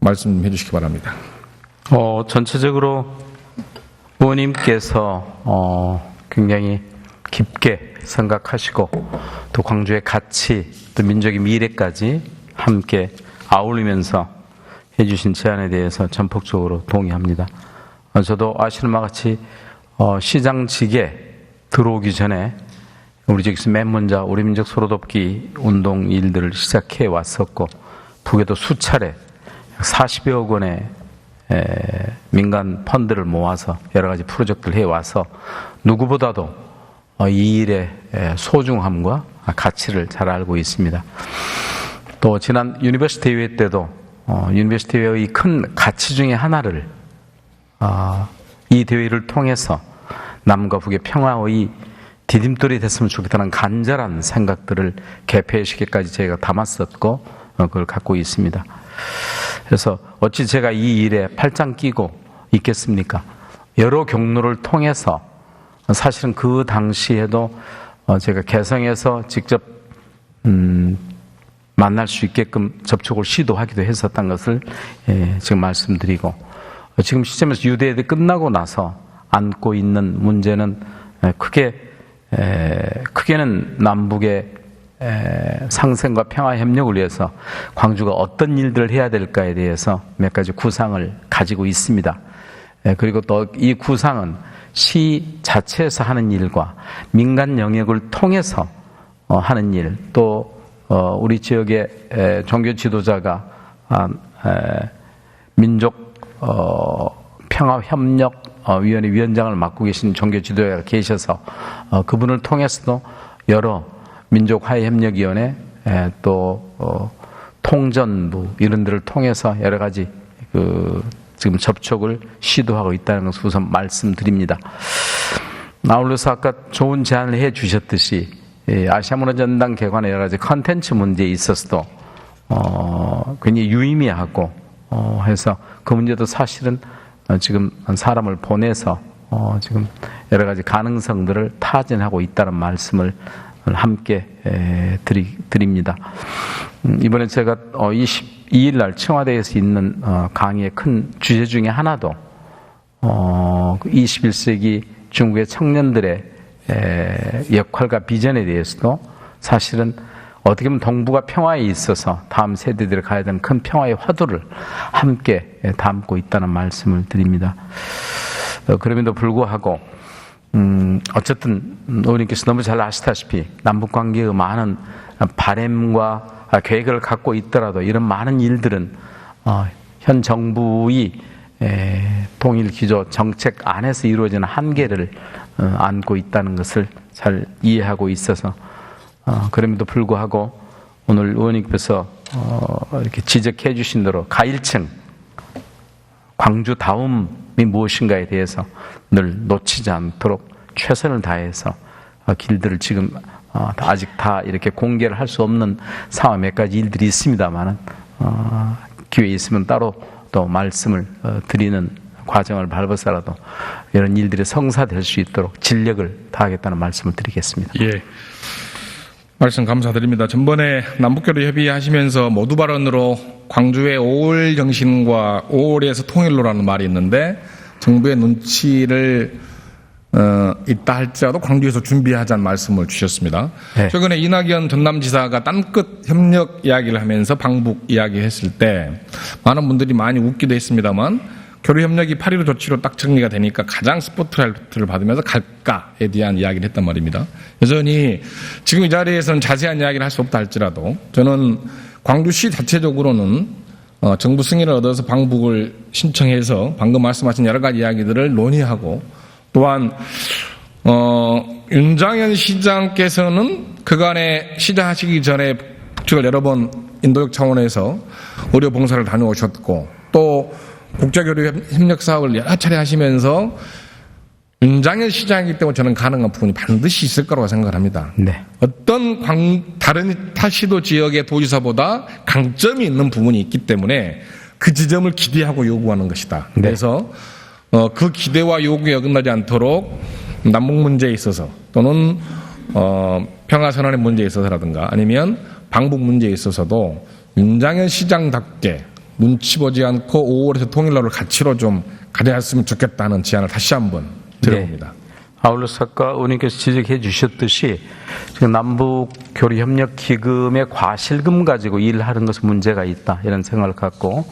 말씀해 주시기 바랍니다. 전체적으로 의원님께서 굉장히 깊게 생각하시고 또 광주의 가치 또 민족의 미래까지 함께 아울리면서 해주신 제안에 대해서 전폭적으로 동의합니다. 저도 아시는 바와 같이 시장직에 들어오기 전에 우리 저기서 맨 먼저 우리 민족 소로돕기 운동 일들을 시작해 왔었고 북에도 수차례 40여억 원의 민간 펀드를 모아서 여러 가지 프로젝트를 해와서 누구보다도 이 일의 소중함과 가치를 잘 알고 있습니다. 또 지난 유니버시티 대회 때도 유니버시티 대회의 큰 가치 중에 하나를 이 대회를 통해서 남과 북의 평화의 디딤돌이 됐으면 좋겠다는 간절한 생각들을 개폐식에까지 저희가 담았었고 그걸 갖고 있습니다. 그래서 어찌 제가 이 일에 팔짱 끼고 있겠습니까? 여러 경로를 통해서 사실은 그 당시에도 제가 개성에서 직접 만날 수 있게끔 접촉을 시도하기도 했었던 것을 지금 말씀드리고, 지금 시점에서 유대회대 끝나고 나서 안고 있는 문제는 크게는 남북의 상생과 평화 협력을 위해서 광주가 어떤 일들을 해야 될까에 대해서 몇 가지 구상을 가지고 있습니다. 그리고 또 이 구상은 시 자체에서 하는 일과 민간 영역을 통해서 하는 일, 또 우리 지역의 종교 지도자가 민족 평화협력위원회 위원장을 맡고 계신 종교 지도자가 계셔서 그분을 통해서도 여러 민족화해협력위원회, 또 통전부 이런 데를 통해서 여러 가지 지금 접촉을 시도하고 있다는 것을 우선 말씀드립니다. 아울러서 아까 좋은 제안을 해 주셨듯이 아시아문화전당 개관의 여러 가지 컨텐츠 문제에 있어서도 굉장히 유의미하고 해서 그 문제도 사실은 지금 사람을 보내서 지금 여러 가지 가능성들을 타진하고 있다는 말씀을 함께 드립니다. 이번에 제가 22일 날 청와대에서 있는 강의의 큰 주제 중에 하나도 21세기 중국의 청년들의 역할과 비전에 대해서도 사실은 어떻게 보면 동북아 평화에 있어서 다음 세대들이 가야 되는 큰 평화의 화두를 함께 담고 있다는 말씀을 드립니다. 그럼에도 불구하고 어쨌든 의원님께서 너무 잘 아시다시피 남북관계의 많은 바램과 계획을 갖고 있더라도 이런 많은 일들은 현 정부의 통일기조 정책 안에서 이루어지는 한계를 안고 있다는 것을 잘 이해하고 있어서 그럼에도 불구하고 오늘 의원님께서 이렇게 지적해 주신 대로 가일층 광주다움이 무엇인가에 대해서 늘 놓치지 않도록 최선을 다해서 길들을 지금 아직 다 이렇게 공개를 할 수 없는 상황 몇 가지 일들이 있습니다만은 기회 있으면 따로 또 말씀을 드리는 과정을 밟아서라도 이런 일들이 성사될 수 있도록 진력을 다하겠다는 말씀을 드리겠습니다. 예. 말씀 감사드립니다. 전번에 남북교류 협의하시면서 모두 발언으로 광주의 5월 정신과 5월에서 통일로라는 말이 있는데 정부의 눈치를 있다 할지라도 광주에서 준비하자는 말씀을 주셨습니다. 네. 최근에 이낙연 전남지사가 땅끝 협력 이야기를 하면서 방북 이야기했을 때 많은 분들이 많이 웃기도 했습니다만 교류 협력이 8.15 조치로 딱 정리가 되니까 가장 스포트라이트를 받으면서 갈까에 대한 이야기를 했단 말입니다. 여전히 지금 이 자리에서는 자세한 이야기를 할 수 없다 할지라도 저는 광주시 자체적으로는 정부 승인을 얻어서 방북을 신청해서 방금 말씀하신 여러 가지 이야기들을 논의하고 또한 윤장현 시장께서는 그간에 시장하시기 전에 북측을 여러 번 인도적 차원에서 의료 봉사를 다녀오셨고 또 국제교류 협력 사업을 여러 차례 하시면서 윤장현 시장이기 때문에 저는 가능한 부분이 반드시 있을 거라고 생각을 합니다. 네. 어떤 다른 타시도 지역의 도지사보다 강점이 있는 부분이 있기 때문에 그 지점을 기대하고 요구하는 것이다. 네. 그래서 그 기대와 요구에 어긋나지 않도록 남북 문제에 있어서 또는 평화선언의 문제에 있어서라든가 아니면 방북 문제에 있어서도 윤장현 시장답게 눈치 보지 않고 5월에서 통일로를 가치로 좀 가져왔으면 좋겠다는 제안을 다시 한번 드려봅니다. 네. 아울러서 아까 의원님께서 지적해 주셨듯이 지금 남북교류협력기금의 과실금 가지고 일하는 것은 문제가 있다 이런 생각을 갖고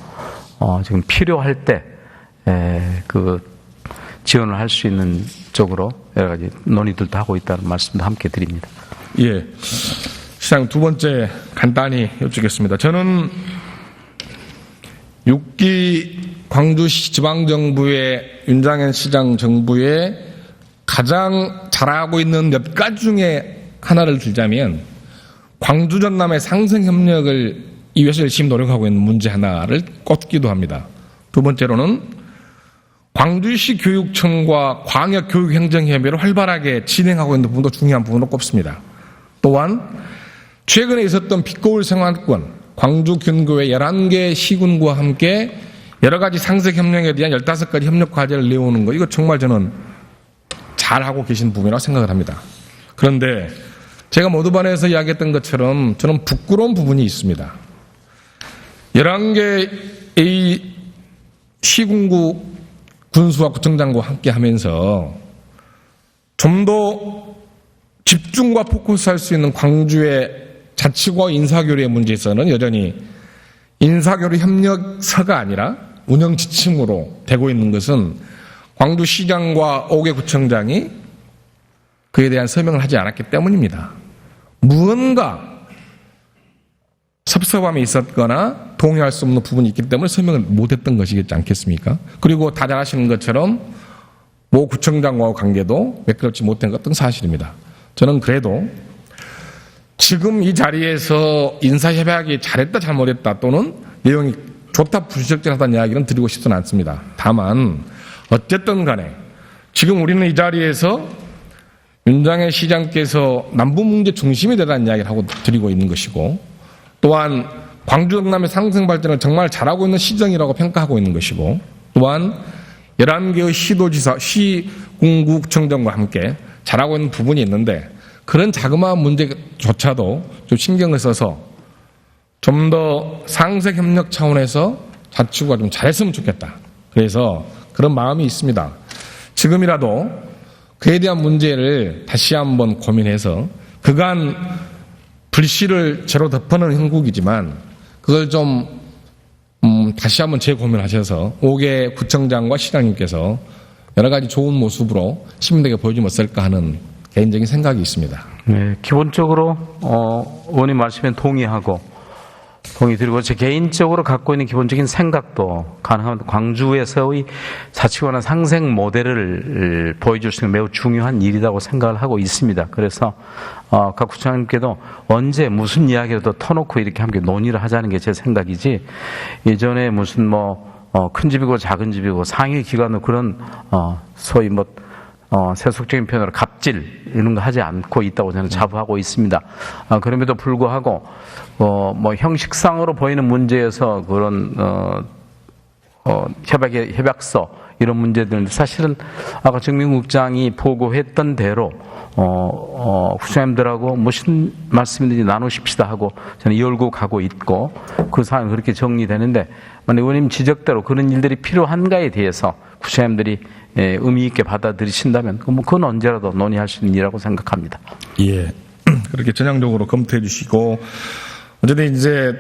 지금 필요할 때 그 지원을 할 수 있는 쪽으로 여러 가지 논의들도 하고 있다는 말씀도 함께 드립니다. 예, 시장 두 번째 간단히 여쭙겠습니다. 저는 6기 광주시 지방정부의 윤장현 시장 정부의 가장 잘하고 있는 몇 가지 중에 하나를 들자면 광주 전남의 상생 협력을 위해서 열심히 노력하고 있는 문제 하나를 꼽기도 합니다. 두 번째로는 광주시 교육청과 광역교육행정협의회를 활발하게 진행하고 있는 부분도 중요한 부분으로 꼽습니다. 또한 최근에 있었던 빛거울 생활권 광주 근교의 11개 시군과 함께 여러 가지 상생 협력에 대한 15가지 협력 과제를 내오는 거, 이거 정말 저는 잘하고 계신 부분이라고 생각을 합니다. 그런데 제가 모두반에서 이야기했던 것처럼 저는 부끄러운 부분이 있습니다. 11개의 시군구 군수와 구청장과 함께 하면서 좀 더 집중과 포커스할 수 있는 광주의 자치구와 인사교류의 문제에서는 여전히 인사교류 협력서가 아니라 운영 지침으로 되고 있는 것은 광주시장과 5개 구청장이 그에 대한 서명을 하지 않았기 때문입니다. 무언가 섭섭함이 있었거나 동의할 수 없는 부분이 있기 때문에 서명을 못했던 것이겠지 않겠습니까? 그리고 다 잘 아시는 것처럼 모 구청장과의 관계도 매끄럽지 못한 것은 사실입니다. 저는 그래도 지금 이 자리에서 인사협약이 잘했다 잘못했다 또는 내용이 좋다 부적절하다는 이야기는 드리고 싶지는 않습니다. 다만 어쨌든 간에 지금 우리는 이 자리에서 윤장혜 시장께서 남부 문제 중심이 되라는 이야기를 하고 드리고 있는 것이고, 또한 광주 경남의 상생 발전을 정말 잘하고 있는 시정이라고 평가하고 있는 것이고, 또한 11개의 시도지사, 시군구청장과 함께 잘하고 있는 부분이 있는데 그런 자그마한 문제조차도 좀 신경을 써서 좀 더 상생 협력 차원에서 자치구가 좀 잘했으면 좋겠다. 그래서 그런 마음이 있습니다. 지금이라도 그에 대한 문제를 다시 한번 고민해서 그간 불씨를 제로 덮어놓은 형국이지만 그걸 좀 다시 한번 재고민하셔서 5개 구청장과 시장님께서 여러 가지 좋은 모습으로 시민들에게 보여주면 어떨까 하는 개인적인 생각이 있습니다. 네, 기본적으로 의원님 말씀에 동의 드리고 제 개인적으로 갖고 있는 기본적인 생각도 가능하면 광주에서의 자치구나 상생 모델을 보여줄 수 있는 매우 중요한 일이라고 생각을 하고 있습니다. 그래서 각 구청장님께도 언제 무슨 이야기라도 터놓고 이렇게 함께 논의를 하자는 게 제 생각이지, 예전에 무슨 큰 집이고 작은 집이고 상위 기관으로 그런 소위 세속적인 표현으로 갑질 이런 거 하지 않고 있다고 저는 자부하고 있습니다. 그럼에도 불구하고 형식상으로 보이는 문제에서 그런 협약서 이런 문제들은 사실은 아까 정민 국장이 보고했던 대로 구청장님들하고 무슨 말씀이든지 나누십시다 하고 저는 열고 가고 있고 그 사안은 그렇게 정리되는데, 만약 의원님 지적대로 그런 일들이 필요한가에 대해서 구청장님들이 의미 있게 받아들이신다면 그건 언제라도 논의할 수 있는 일이라고 생각합니다. 예, 그렇게 전향적으로 검토해 주시고, 어쨌든 이제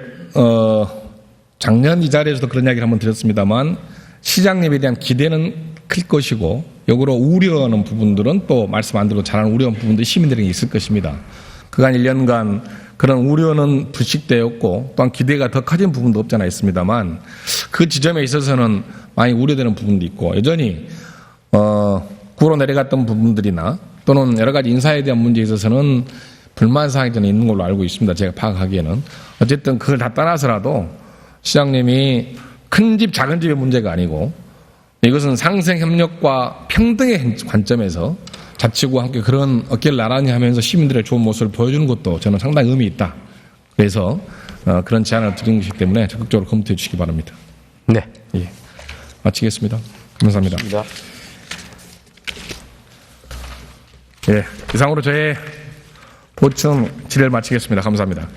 작년 이 자리에서도 그런 이야기를 한번 드렸습니다만 시장님에 대한 기대는 클 것이고, 역으로 우려하는 부분들은 또 말씀 안 드려도 잘하는 우려하는 부분들이 시민들에게 있을 것입니다. 그간 1년간 그런 우려는 불식되었고 또한 기대가 더 커진 부분도 없지 않아 있습니다만 그 지점에 있어서는 많이 우려되는 부분도 있고, 여전히 구로 내려갔던 부분들이나 또는 여러 가지 인사에 대한 문제에 있어서는 불만사항이 저는 있는 걸로 알고 있습니다. 제가 파악하기에는. 어쨌든 그걸 다 떠나서라도 시장님이 큰 집 작은 집의 문제가 아니고 이것은 상생협력과 평등의 관점에서 자치구와 함께 그런 어깨를 나란히 하면서 시민들의 좋은 모습을 보여주는 것도 저는 상당히 의미 있다. 그래서 그런 제안을 드린 것이기 때문에 적극적으로 검토해 주시기 바랍니다. 네. 예. 마치겠습니다. 감사합니다. 예. 이상으로 저의 보충 질의를 마치겠습니다. 감사합니다.